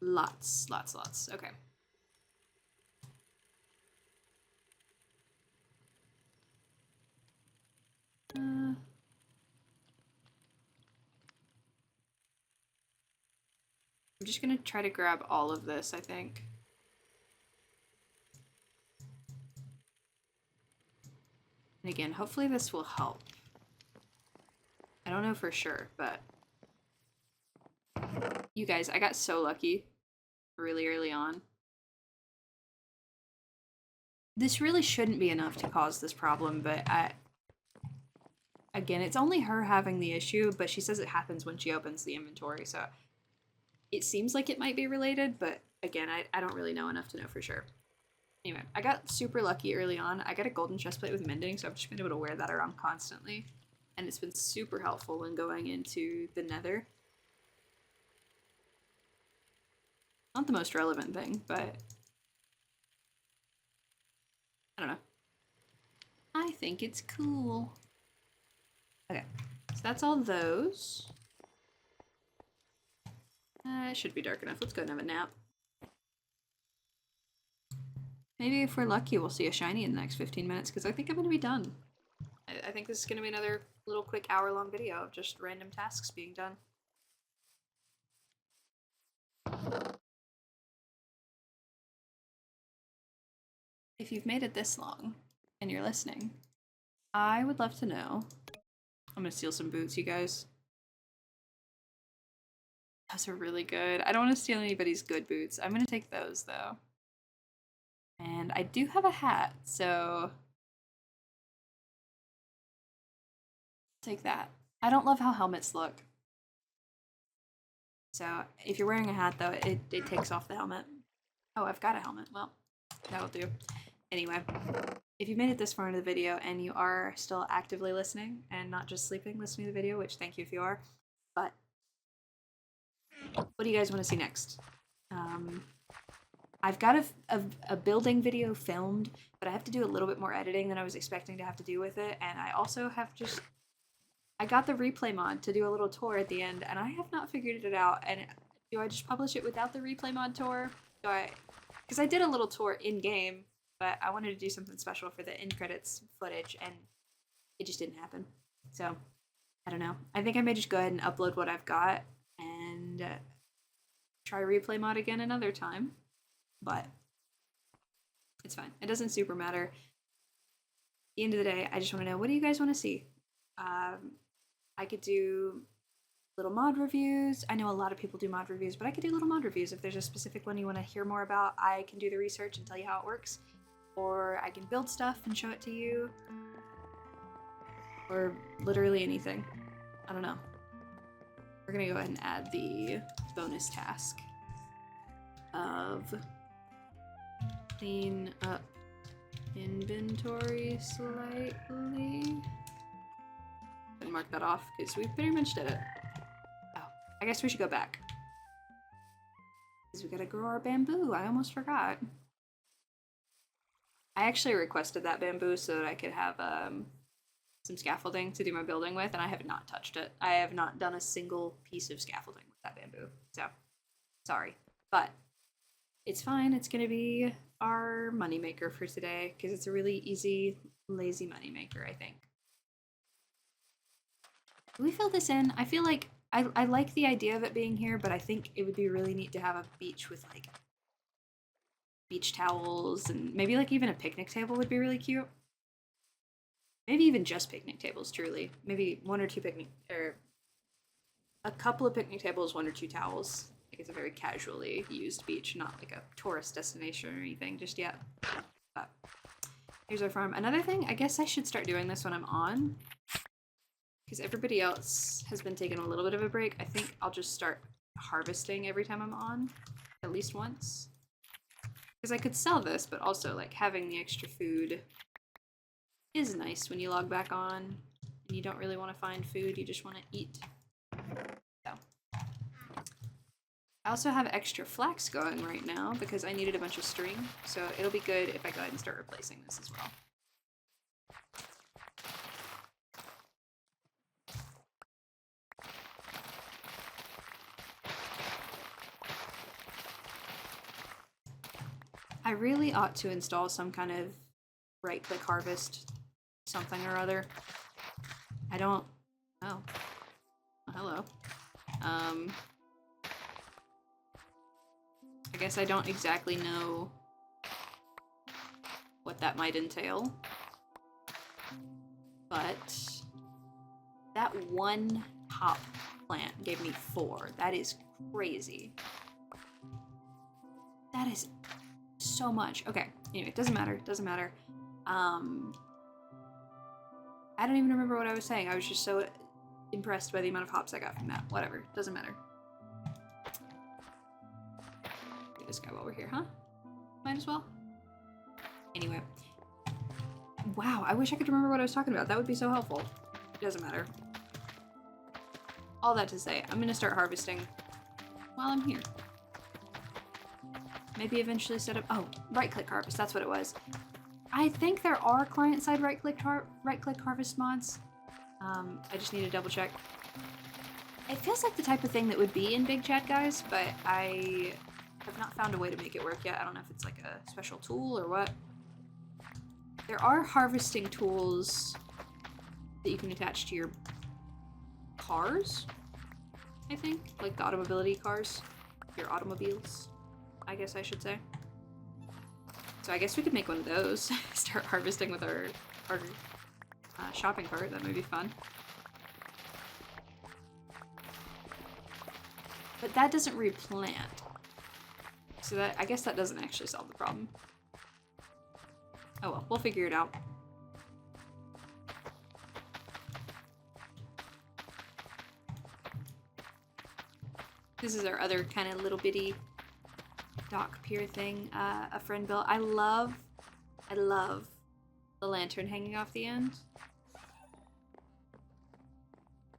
Lots. Okay. I'm just gonna try to grab all of this, I think. And again, hopefully this will help. I don't know for sure, but you guys, I got so lucky really early on. This really shouldn't be enough to cause this problem, but again, it's only her having the issue, but she says it happens when she opens the inventory, so it seems like it might be related, but again, I don't really know enough to know for sure. Anyway, I got super lucky early on. I got a golden chestplate with mending, so I've just been able to wear that around constantly. And it's been super helpful when going into the nether. Not the most relevant thing, but I don't know. I think it's cool. Okay, so that's all those. It should be dark enough. Let's go and have a nap. Maybe if we're lucky, we'll see a shiny in the next 15 minutes, because I think I'm going to be done. I think this is going to be another little quick hour-long video of just random tasks being done. If you've made it this long and you're listening, I would love to know. I'm going to steal some boots, you guys. Those are really good. I don't want to steal anybody's good boots. I'm going to take those, though. And I do have a hat, so take that. I don't love how helmets look. So if you're wearing a hat, though, it takes off the helmet. Oh, I've got a helmet. Well, that'll do. Anyway, if you've made it this far into the video and you are still actively listening and not just sleeping listening to the video, which thank you if you are, but what do you guys want to see next? I've got a building video filmed, but I have to do a little bit more editing than I was expecting to have to do with it, and I also have just... I got the replay mod to do a little tour at the end, and I have not figured it out, and do I just publish it without the replay mod tour? Do I... Because I did a little tour in-game, but I wanted to do something special for the end credits footage, and it just didn't happen. So, I don't know. I think I may just go ahead and upload what I've got, and try replay mod again another time. But it's fine. It doesn't super matter. At the end of the day, I just want to know, what do you guys want to see? I could do little mod reviews. I know a lot of people do mod reviews, but I could do little mod reviews. If there's a specific one you want to hear more about, I can do the research and tell you how it works. Or I can build stuff and show it to you. Or literally anything. I don't know. We're gonna go ahead and add the bonus task of clean up inventory slightly. And mark that off because we pretty much did it. Oh, I guess we should go back. Because we gotta grow our bamboo. I almost forgot. I actually requested that bamboo so that I could have some scaffolding to do my building with, and I have not touched it. I have not done a single piece of scaffolding with that bamboo. So, sorry. But it's fine. It's going to be our moneymaker for today, because it's a really easy, lazy moneymaker, I think. Can we fill this in? I feel like I like the idea of it being here, but I think it would be really neat to have a beach with, like, beach towels, and maybe, like, even a picnic table would be really cute. Maybe even just picnic tables, truly. Maybe one or two or a couple of picnic tables, one or two towels. Like, it's a very casually used beach, not like a tourist destination or anything just yet. But here's our farm. Another thing, I guess I should start doing this when I'm on, because everybody else has been taking a little bit of a break. I think I'll just start harvesting every time I'm on, at least once. Because I could sell this, but also, like, having the extra food is nice when you log back on and you don't really want to find food, you just want to eat. So. I also have extra flax going right now because I needed a bunch of string, so it'll be good if I go ahead and start replacing this as well. I really ought to install some kind of right-click harvest something or other. I don't... Oh. Oh, hello. I guess I don't exactly know what that might entail. But that one hop plant gave me 4. That is crazy. That is so much. Okay, anyway, it doesn't matter. It doesn't matter. I don't even remember what I was saying. I was just so impressed by the amount of hops I got from that. Whatever. Doesn't matter. Get this guy while we're here, huh? Might as well. Anyway. Wow, I wish I could remember what I was talking about. That would be so helpful. It doesn't matter. All that to say, I'm gonna start harvesting while I'm here. Maybe eventually set up... Oh, right-click harvest. That's what it was. I think there are client-side right-click harvest mods. I just need to double-check. It feels like the type of thing that would be in Big Chat, guys, but I have not found a way to make it work yet. I don't know if it's like a special tool or what. There are harvesting tools that you can attach to your cars, I think. Like the automobility cars. Your automobiles, I guess I should say. So I guess we could make one of those. Start harvesting with our shopping cart. That might be fun. But that doesn't replant. So that, I guess that doesn't actually solve the problem. Oh well, we'll figure it out. This is our other kind of little bitty dock pier thing a friend built. I love the lantern hanging off the end.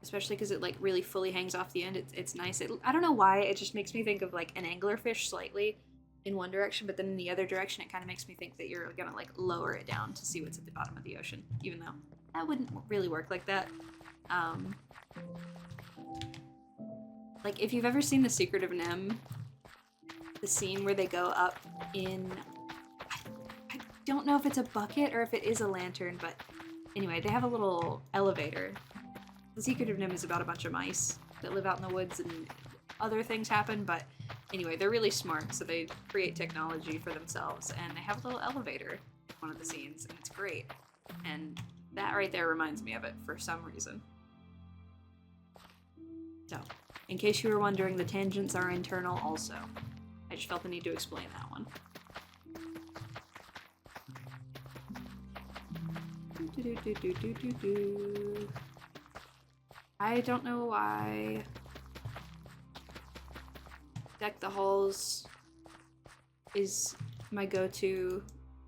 Especially because it like really fully hangs off the end. It's nice. I don't know why, it just makes me think of like an anglerfish slightly. in one direction, but then in the other direction it kind of makes me think that you're gonna like lower it down to see what's at the bottom of the ocean, even though that wouldn't really work like that. Like if you've ever seen The Secret of NIMH, the scene where they go up in, I don't know if it's a bucket or if it is a lantern, but anyway, they have a little elevator. The Secret of NIMH is about a bunch of mice that live out in the woods and other things happen, but anyway, they're really smart, so they create technology for themselves, and they have a little elevator in one of the scenes, and it's great. And that right there reminds me of it for some reason. So, in case you were wondering, the tangents are internal also. I just felt the need to explain that one. I don't know why Deck the Halls is my go-to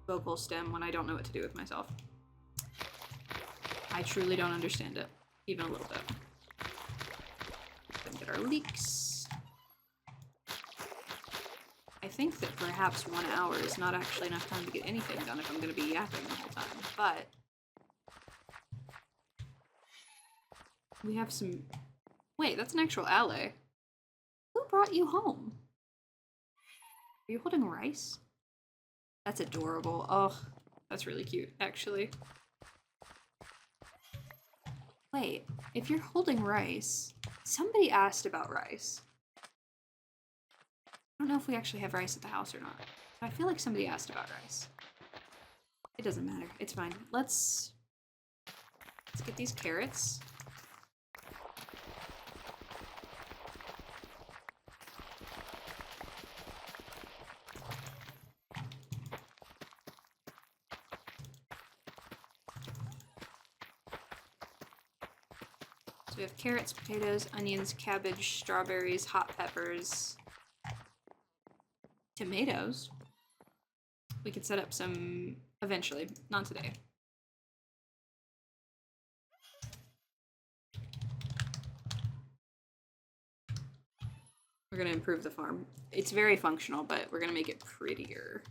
vocal stem when I don't know what to do with myself. I truly don't understand it, even a little bit. Then get our leeks. I think that perhaps 1 hour is not actually enough time to get anything done if I'm going to be yapping the whole time, but we have some... Wait, that's an actual ally. Who brought you home? Are you holding rice? That's adorable. Oh, that's really cute, actually. Wait, if you're holding rice, somebody asked about rice. I don't know if we actually have rice at the house or not, but I feel like somebody asked about rice. It doesn't matter. It's fine. Let's get these carrots. So we have carrots, potatoes, onions, cabbage, strawberries, hot peppers, tomatoes. We could set up some eventually, not today. We're gonna improve the farm. It's very functional, but we're gonna make it prettier.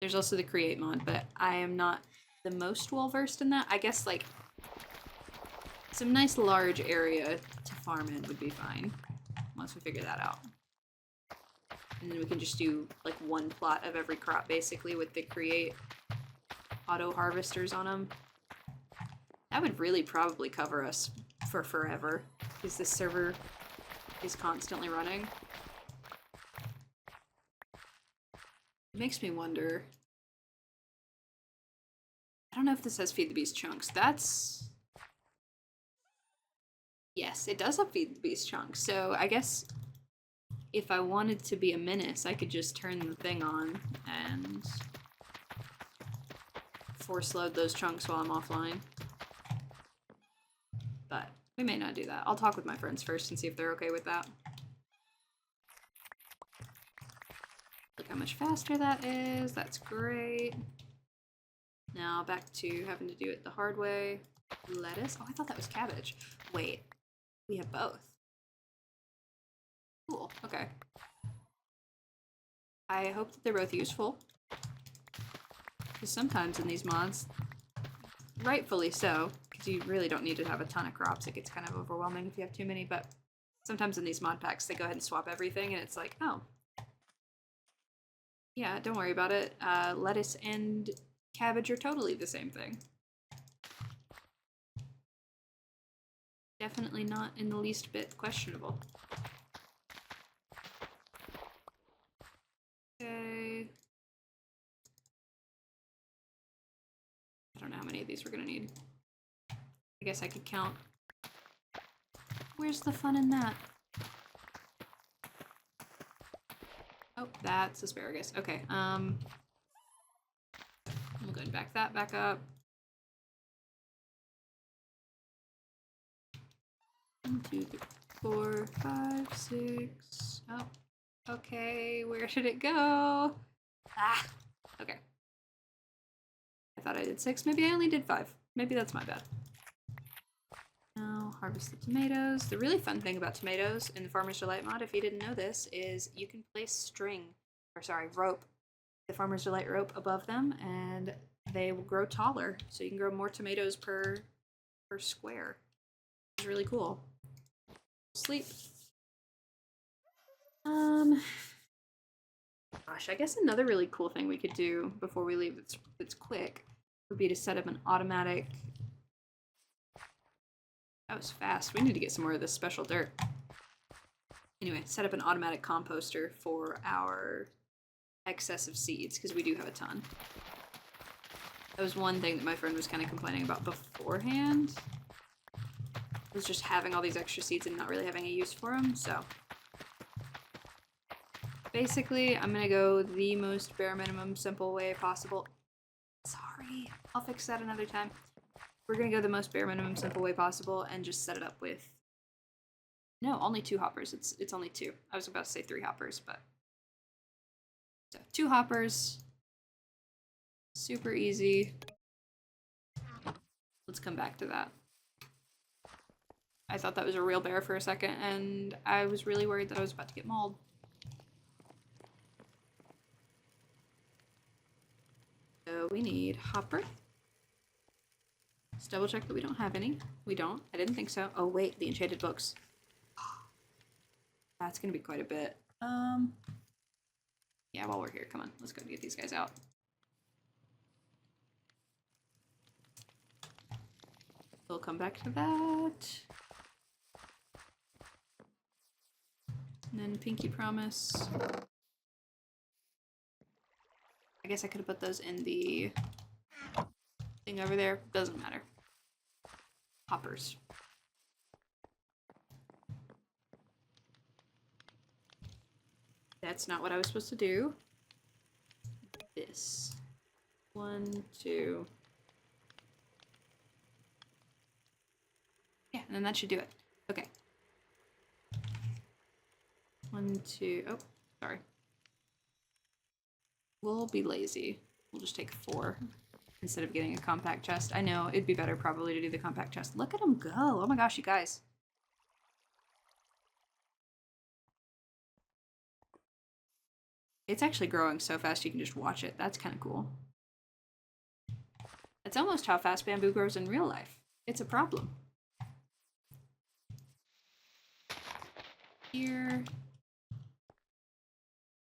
There's also the create mod, but I am not the most well versed in that. I guess like some nice large area to farm in would be fine once we figure that out. And then we can just do like one plot of every crop basically with the create auto harvesters on them. That would really probably cover us for forever because this server is constantly running. It makes me wonder. I don't know if this says feed the beast chunks. That's... Yes, it does have feed the beast chunks. So I guess if I wanted to be a menace, I could just turn the thing on and force load those chunks while I'm offline. But we may not do that. I'll talk with my friends first and see if they're okay with that. Look how much faster that is. That's great. Now back to having to do it the hard way. Lettuce. Oh, I thought that was cabbage. Wait, we have both. Cool, okay. I hope that they're both useful. Because sometimes in these mods, rightfully so, because you really don't need to have a ton of crops. It gets kind of overwhelming if you have too many, but sometimes in these mod packs, they go ahead and swap everything, and it's like, oh. Yeah, don't worry about it. Lettuce and cabbage are totally the same thing. Definitely not in the least bit questionable. Okay. I don't know how many of these we're gonna need. I guess I could count. Where's the fun in that? Oh, that's asparagus. Okay, I'm going to back that back up. 1, 2, 3, 4, 5, 6. Oh, okay. Where did it go? Ah, okay. I thought I did 6. Maybe I only did 5. Maybe that's my bad. Now Now harvest the tomatoes. The really fun thing about tomatoes in the Farmer's Delight mod, if you didn't know this, is you can place rope, the Farmer's Delight rope above them, and they will grow taller. So you can grow more tomatoes per square. It's really cool. Sleep. Gosh, I guess another really cool thing we could do before we leave that's quick would be to set up an automatic. That was fast. We need to get some more of this special dirt. Anyway, set up an automatic composter for our excess of seeds, because we do have a ton. That was one thing that my friend was kind of complaining about beforehand. Was just having all these extra seeds and not really having a use for them, so. Basically, I'm gonna go the most bare minimum simple way possible. Sorry, I'll fix that another time. We're gonna go the most bare minimum simple way possible and just set it up with, no, only 2 hoppers. It's only 2. I was about to say 3 hoppers, but so 2 hoppers. Super easy. Let's come back to that. I thought that was a real bear for a second, and I was really worried that I was about to get mauled. So we need hopper. Let's double check that we don't have any. We don't. I didn't think so. Oh wait, the enchanted books. That's gonna be quite a bit. Yeah, while we're here, come on, let's go get these guys out. We'll come back to that. And then Pinky Promise. I guess I could have put those in the thing over there. Doesn't matter. Hoppers. That's not what I was supposed to do. This. 1, 2. Yeah, and then that should do it. Okay. 1, 2. Oh, sorry. We'll be lazy. We'll just take 4 instead of getting a compact chest. I know, it'd be better probably to do the compact chest. Look at them go! Oh my gosh, you guys. It's actually growing so fast you can just watch it. That's kind of cool. That's almost how fast bamboo grows in real life. It's a problem. Here.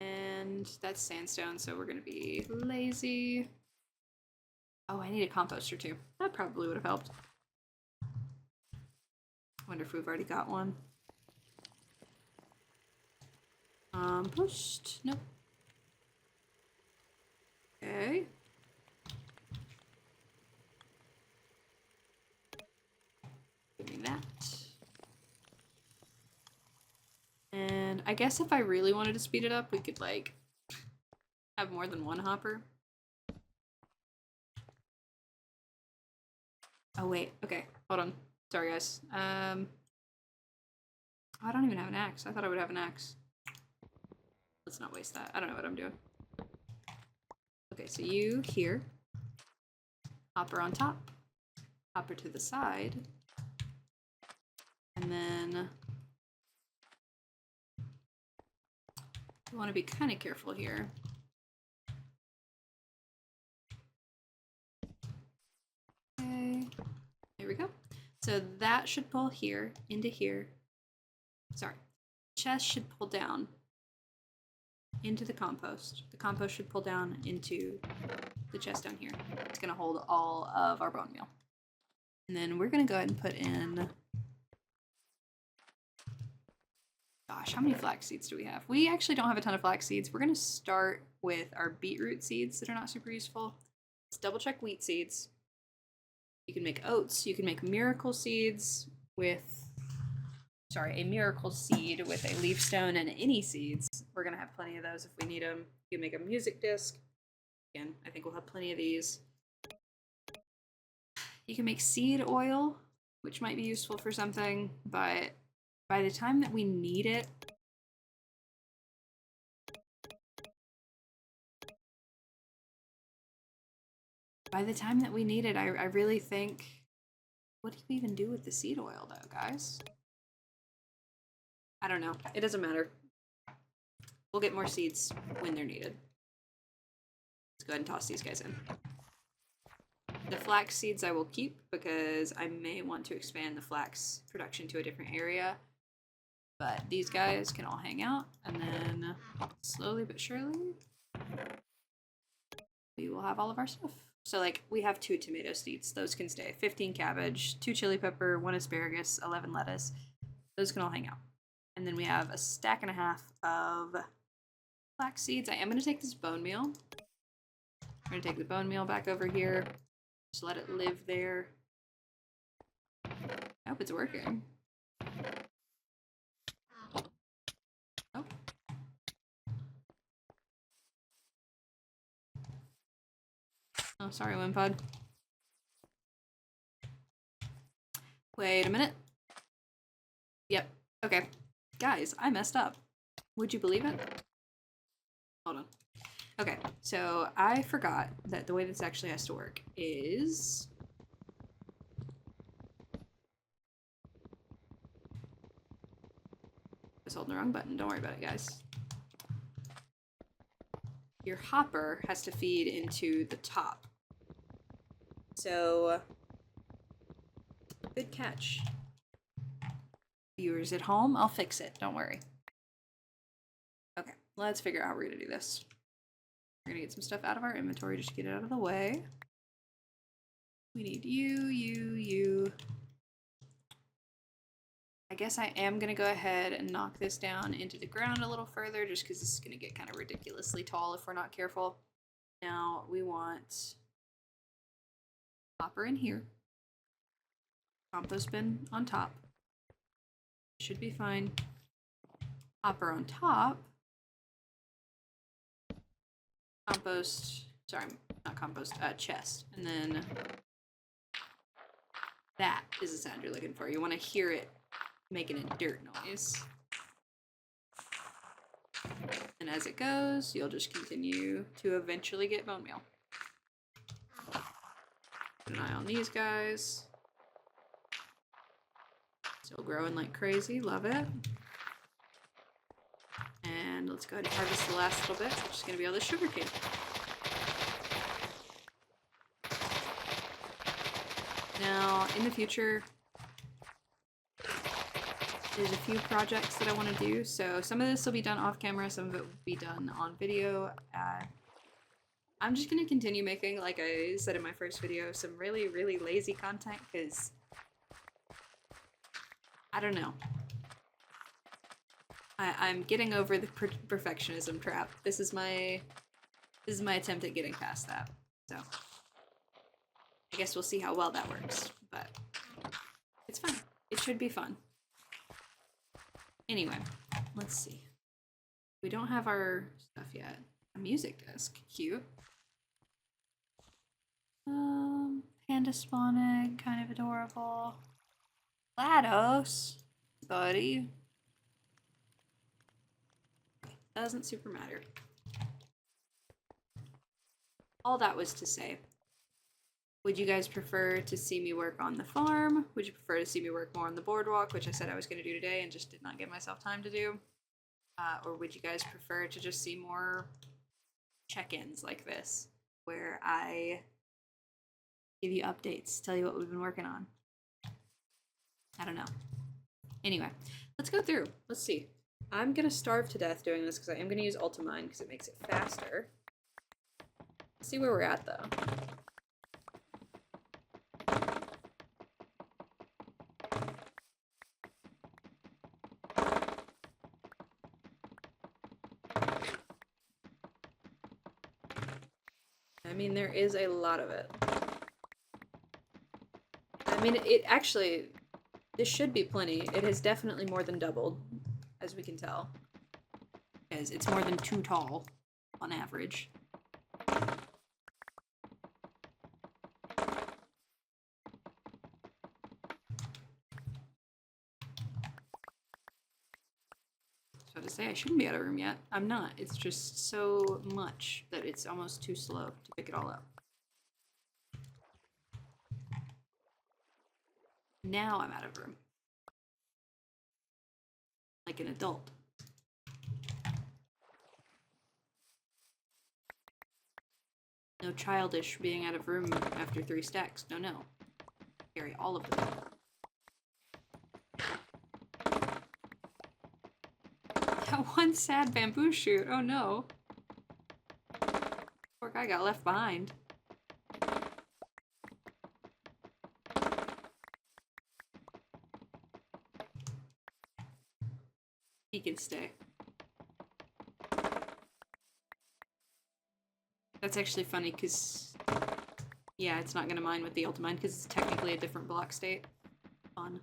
And that's sandstone, so we're gonna be lazy. Oh, I need a composter too. That probably would have helped. Wonder if we've already got one. Compost. Nope. Okay. Give me that. And I guess if I really wanted to speed it up, we could, like, have more than 1 hopper. Oh, wait. Okay. Hold on. Sorry, guys. Oh, I don't even have an axe. I thought I would have an axe. Let's not waste that. I don't know what I'm doing. Okay, so you here. Hopper on top. Hopper to the side. And then we want to be kind of careful here. Okay, there we go. So that should pull here into here. Sorry, chest should pull down into the compost. The compost should pull down into the chest down here. It's gonna hold all of our bone meal. And then we're gonna go ahead and put in, gosh, how many flax seeds do we have? We actually don't have a ton of flax seeds. We're gonna start with our beetroot seeds that are not super useful. Let's double check wheat seeds. You can make oats, you can make miracle seeds with, sorry, a miracle seed with a leaf stone and any seeds. We're gonna have plenty of those if we need them. You can make a music disc. Again, I think we'll have plenty of these. You can make seed oil, which might be useful for something, but by the time that we need it, I really think What do you even do with the seed oil, though, guys? I don't know. It doesn't matter. We'll get more seeds when they're needed. Let's go ahead and toss these guys in. The flax seeds I will keep because I may want to expand the flax production to a different area. But these guys can all hang out, and then slowly but surely, we will have all of our stuff. So, like, we have 2 tomato seeds. Those can stay. 15 cabbage, 2 chili pepper, 1 asparagus, 11 lettuce. Those can all hang out. And then we have a stack and a half of flax seeds. I am going to take this bone meal. I'm going to take the bone meal back over here. Just let it live there. I hope it's working. Oh. Oh, sorry, Wimpod. Wait a minute. Yep. Okay. Guys, I messed up. Would you believe it? Hold on. Okay, so I forgot that the way this actually has to work is... I was holding the wrong button. Don't worry about it, guys. Your hopper has to feed into the top. So, good catch. Viewers at home, I'll fix it. Don't worry. Okay, let's figure out how we're gonna do this. We're gonna get some stuff out of our inventory just to get it out of the way. We need you. I guess I am gonna go ahead and knock this down into the ground a little further just because this is gonna get kind of ridiculously tall if we're not careful. Now we want hopper in here. Compost bin on top. Should be fine. Hopper on top. Compost, sorry, not compost, chest. And then that is the sound you're looking for. You want to hear it making a dirt noise. And as it goes, you'll just continue to eventually get bone meal. Keep an eye on these guys. Still growing like crazy, love it. And let's go ahead and harvest the last little bit, which is going to be all the sugar cane. Now, in the future, there's a few projects that I want to do. So some of this will be done off camera, some of it will be done on video. I'm just going to continue making, like I said in my first video, some really, really lazy content because I don't know. I'm getting over the perfectionism trap. This is my attempt at getting past that. So I guess we'll see how well that works, but it's fun. It should be fun. Anyway, let's see. We don't have our stuff yet. A music disc, cute. Panda spawning, kind of adorable. GLaDOS, buddy. Doesn't super matter. All that was to say, would you guys prefer to see me work on the farm? Would you prefer to see me work more on the boardwalk, which I said I was going to do today and just did not give myself time to do? Or would you guys prefer to just see more check-ins like this, where I give you updates, tell you what we've been working on? I don't know. Anyway, let's go through. Let's see. I'm going to starve to death doing this because I am going to use Ultimine because it makes it faster. Let's see where we're at, though. I mean, there is a lot of it. I mean, it actually, this should be plenty. It has definitely more than doubled, as we can tell. Because it's more than 2 tall, on average. So to say I shouldn't be out of room yet. I'm not. It's just so much that it's almost too slow to pick it all up. Now I'm out of room. Like an adult. No childish being out of room after 3 stacks. No, no. Carry all of them. That one sad bamboo shoot. Oh no. Poor guy got left behind. He can stay. That's actually funny because, yeah, it's not going to mine with the Ultimine because it's technically a different block state. Fun.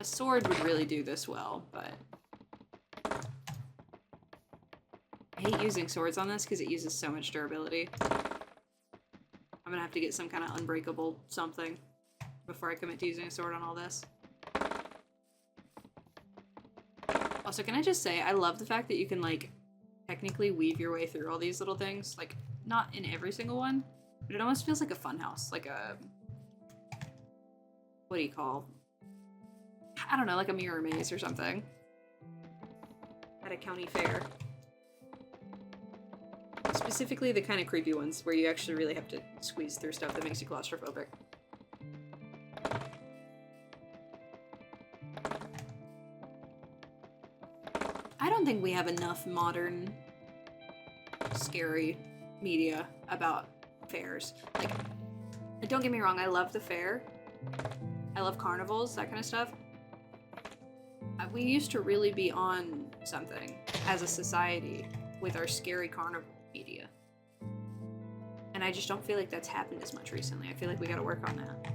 A sword would really do this well, but I hate using swords on this because it uses so much durability. I'm going to have to get some kind of unbreakable something before I commit to using a sword on all this. Also, can I just say, I love the fact that you can, like, technically weave your way through all these little things. Like, not in every single one, but it almost feels like a fun house. Like a... what do you call? I don't know, like a mirror maze or something. At a county fair. Specifically the kind of creepy ones where you actually really have to squeeze through stuff that makes you claustrophobic. I don't think we have enough modern, scary media about fairs. Like, don't get me wrong, I love the fair. I love carnivals, that kind of stuff. We used to really be on something as a society with our scary carnival media. And I just don't feel like that's happened as much recently. I feel like we gotta work on that.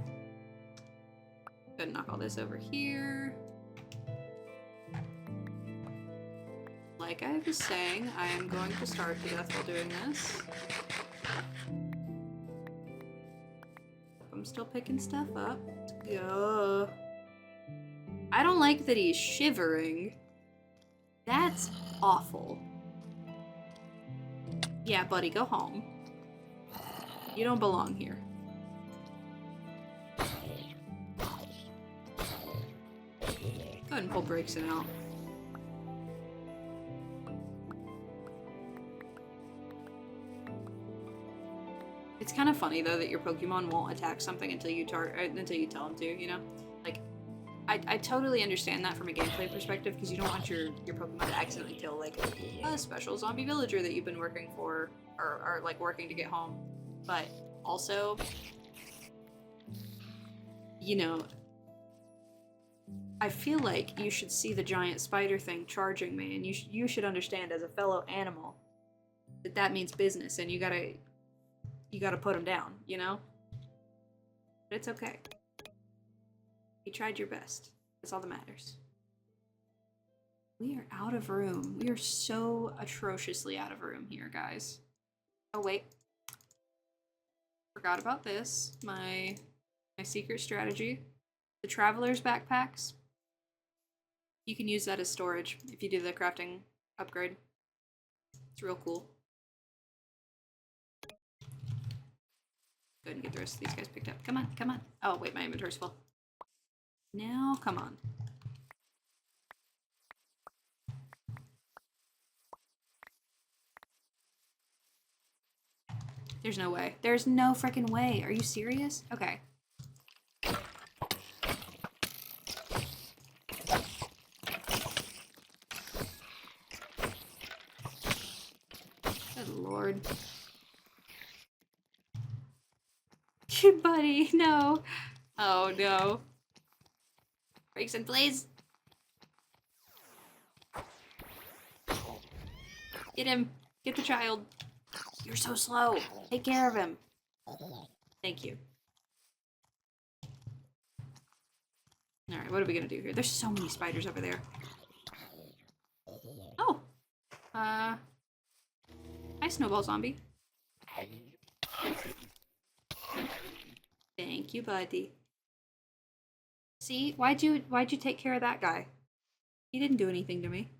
Go knock all this over here. Like I was saying, I am going to starve to death while doing this. I'm still picking stuff up. Let's go. I don't like that he's shivering. That's awful. Yeah, buddy, go home. You don't belong here. Go ahead and pull Brakeson out. It's kind of funny though that your Pokemon won't attack something until you tell them to, you know? Like, I totally understand that from a gameplay perspective because you don't want your Pokemon to accidentally kill like a special zombie villager that you've been working for or like working to get home. But also, you know, I feel like you should see the giant spider thing charging me, and you should understand as a fellow animal that that means business, and you gotta put him down, you know? But it's okay. You tried your best. That's all that matters. We are out of room. We are so atrociously out of room here, guys. Oh, wait. Forgot about this. My secret strategy. The traveler's backpacks. You can use that as storage if you do the crafting upgrade. It's real cool. Go ahead and get the rest of these guys picked up. Come on, come on. Oh, wait, my inventory's full. Now, come on. There's no way. There's no freaking way. Are you serious? Okay. Good lord. Buddy, no. Oh no. Brakeson, please. Get him. Get the child. You're so slow. Take care of him. Thank you. Alright, what are we gonna do here? There's so many spiders over there. Oh. Hi, Snowball Zombie. Thank you, buddy. See? Why'd you take care of that guy? He didn't do anything to me.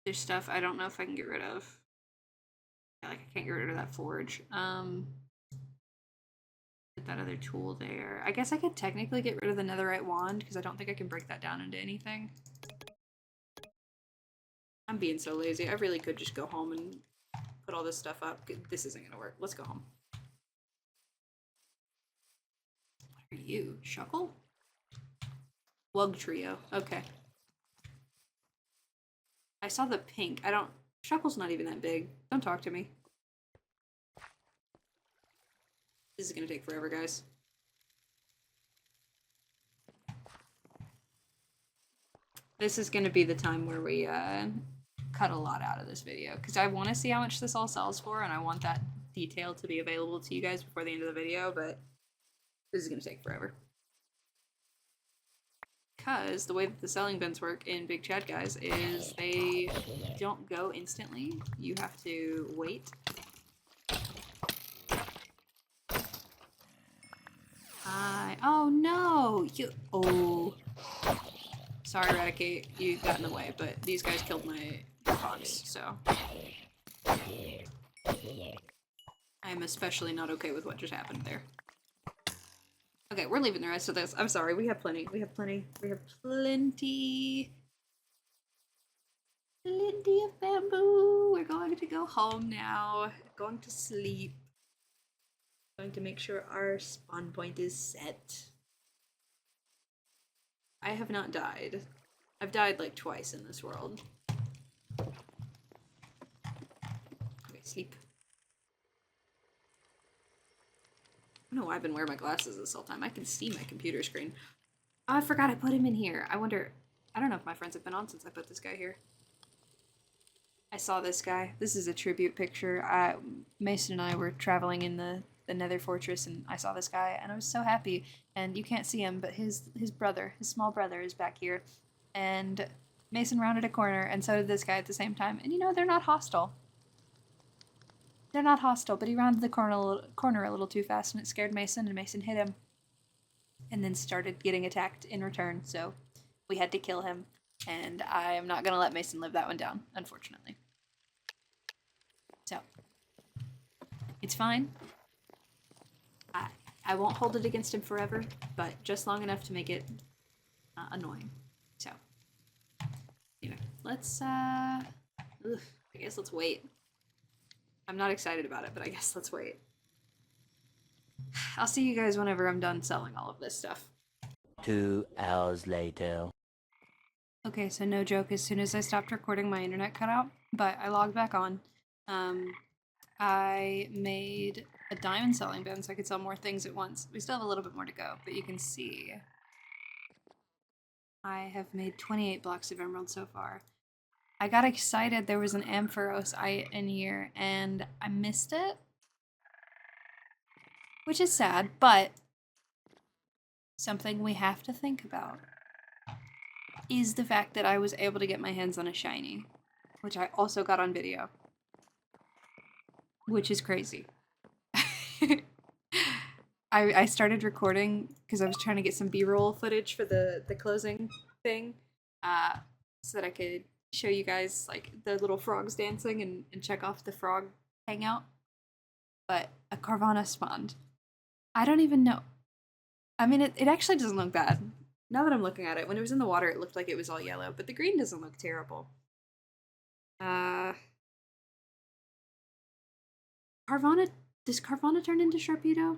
There's stuff I don't know if I can get rid of. Yeah, like I can't get rid of that forge. Put that other tool there. I guess I could technically get rid of the netherite wand because I don't think I can break that down into anything. I'm being so lazy. I really could just go home and put all this stuff up. This isn't gonna work. Let's go home. What are you? Shuckle? Wug trio. Okay. I saw the pink. I don't... Shuckle's not even that big. Don't talk to me. This is gonna take forever, guys. This is gonna be the time where we cut a lot out of this video because I want to see how much this all sells for, and I want that detail to be available to you guys before the end of the video, but this is gonna take forever. Because the way that the selling bins work in Big Chat, guys, is they don't go instantly. You have to wait. Oh no! Oh. Sorry, Eradicate, you got in the way, but these guys killed my fox, so. I am especially not okay with what just happened there. Okay, we're leaving the rest of this. I'm sorry, we have plenty. We have plenty. We have plenty. Plenty of bamboo. We're going to go home now. Going to sleep. Going to make sure our spawn point is set. I have not died. I've died like twice in this world. Okay, sleep. I don't know why I've been wearing my glasses this whole time. I can see my computer screen. Oh, I forgot I put him in here. I wonder... I don't know if my friends have been on since I put this guy here. I saw this guy. This is a tribute picture. Mason and I were traveling in the Nether Fortress, and I saw this guy, and I was so happy. And you can't see him, but his brother, his small brother, is back here. And Mason rounded a corner, and so did this guy at the same time. And you know, they're not hostile. They're not hostile, but he rounded the corner a little too fast, and it scared Mason, and Mason hit him. And then started getting attacked in return, so we had to kill him. And I'm not gonna let Mason live that one down, unfortunately. So, it's fine. I won't hold it against him forever, but just long enough to make it annoying. So, anyway, let's, I guess let's wait. I'm not excited about it, but I guess let's wait. I'll see you guys whenever I'm done selling all of this stuff. 2 hours later. Okay, so no joke, as soon as I stopped recording, my internet cut out, but I logged back on. I made a diamond selling bin so I could sell more things at once. We still have a little bit more to go, but you can see I have made 28 blocks of emerald so far. I got excited there was an Ampharos in here, and I missed it, which is sad, but something we have to think about is the fact that I was able to get my hands on a shiny, which I also got on video, which is crazy. I started recording because I was trying to get some B-roll footage for the closing thing, so that I could show you guys like the little frogs dancing and check off the frog hangout. But a Carvana spawned. I don't even know. I mean, it actually doesn't look bad. Now that I'm looking at it, when it was in the water, it looked like it was all yellow, but the green doesn't look terrible. Carvana, does Carvana turn into Sharpedo?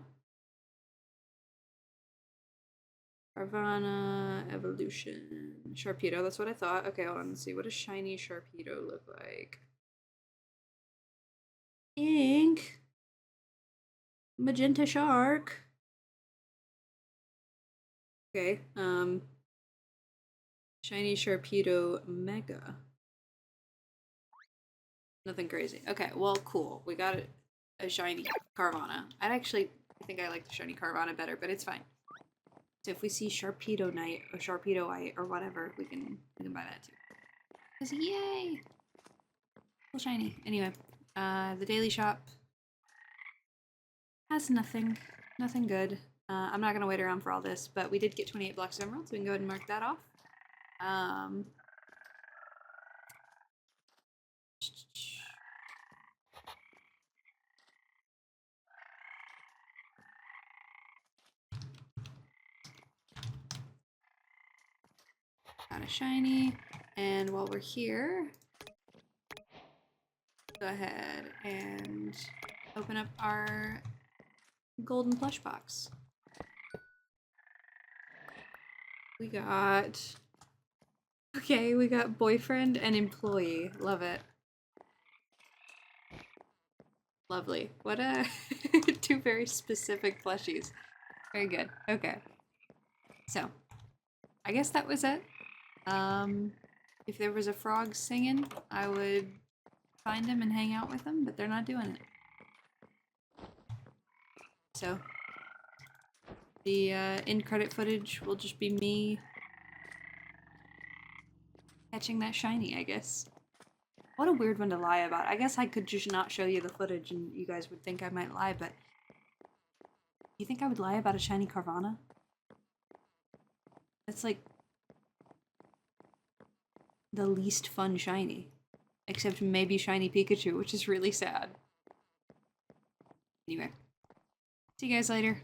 Carvana evolution. Sharpedo, that's what I thought. Okay, hold on, let's see. What does shiny Sharpedo look like? Ink. Magenta shark. Okay, shiny Sharpedo Mega. Nothing crazy. Okay, well, cool. We got a shiny Carvana. I think I like the shiny Carvana better, but it's fine. So if we see Sharpedo Knight or Sharpedoite or whatever, we can buy that too. 'Cause yay! Cool shiny. Anyway, the daily shop has nothing good. I'm not gonna wait around for all this, but we did get 28 blocks of emerald, so we can go ahead and mark that off. got a shiny. And while we're here, go ahead and open up our golden plush box. We got... Okay, we got boyfriend and employee. Love it. Lovely. What a... two very specific plushies. Very good. Okay. So, I guess that was it. If there was a frog singing, I would find him and hang out with him, but they're not doing it. So, the end credit footage will just be me catching that shiny, I guess. What a weird one to lie about. I guess I could just not show you the footage and you guys would think I might lie, but you think I would lie about a shiny Carvana? That's like the least fun shiny. Except maybe shiny Pikachu, which is really sad. Anyway. See you guys later.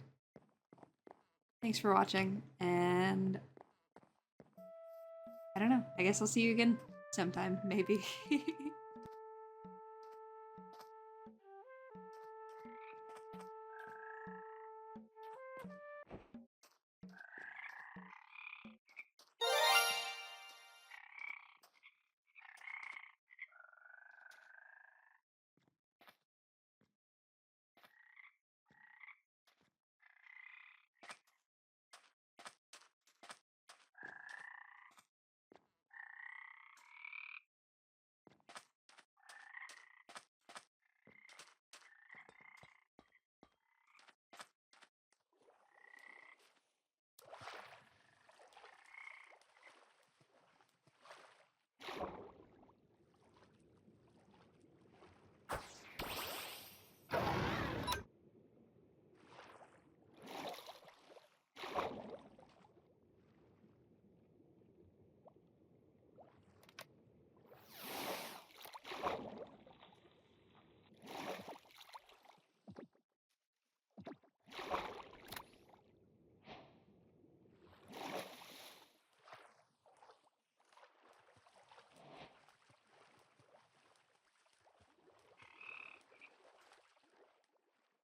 Thanks for watching, and I don't know. I guess I'll see you again sometime, maybe.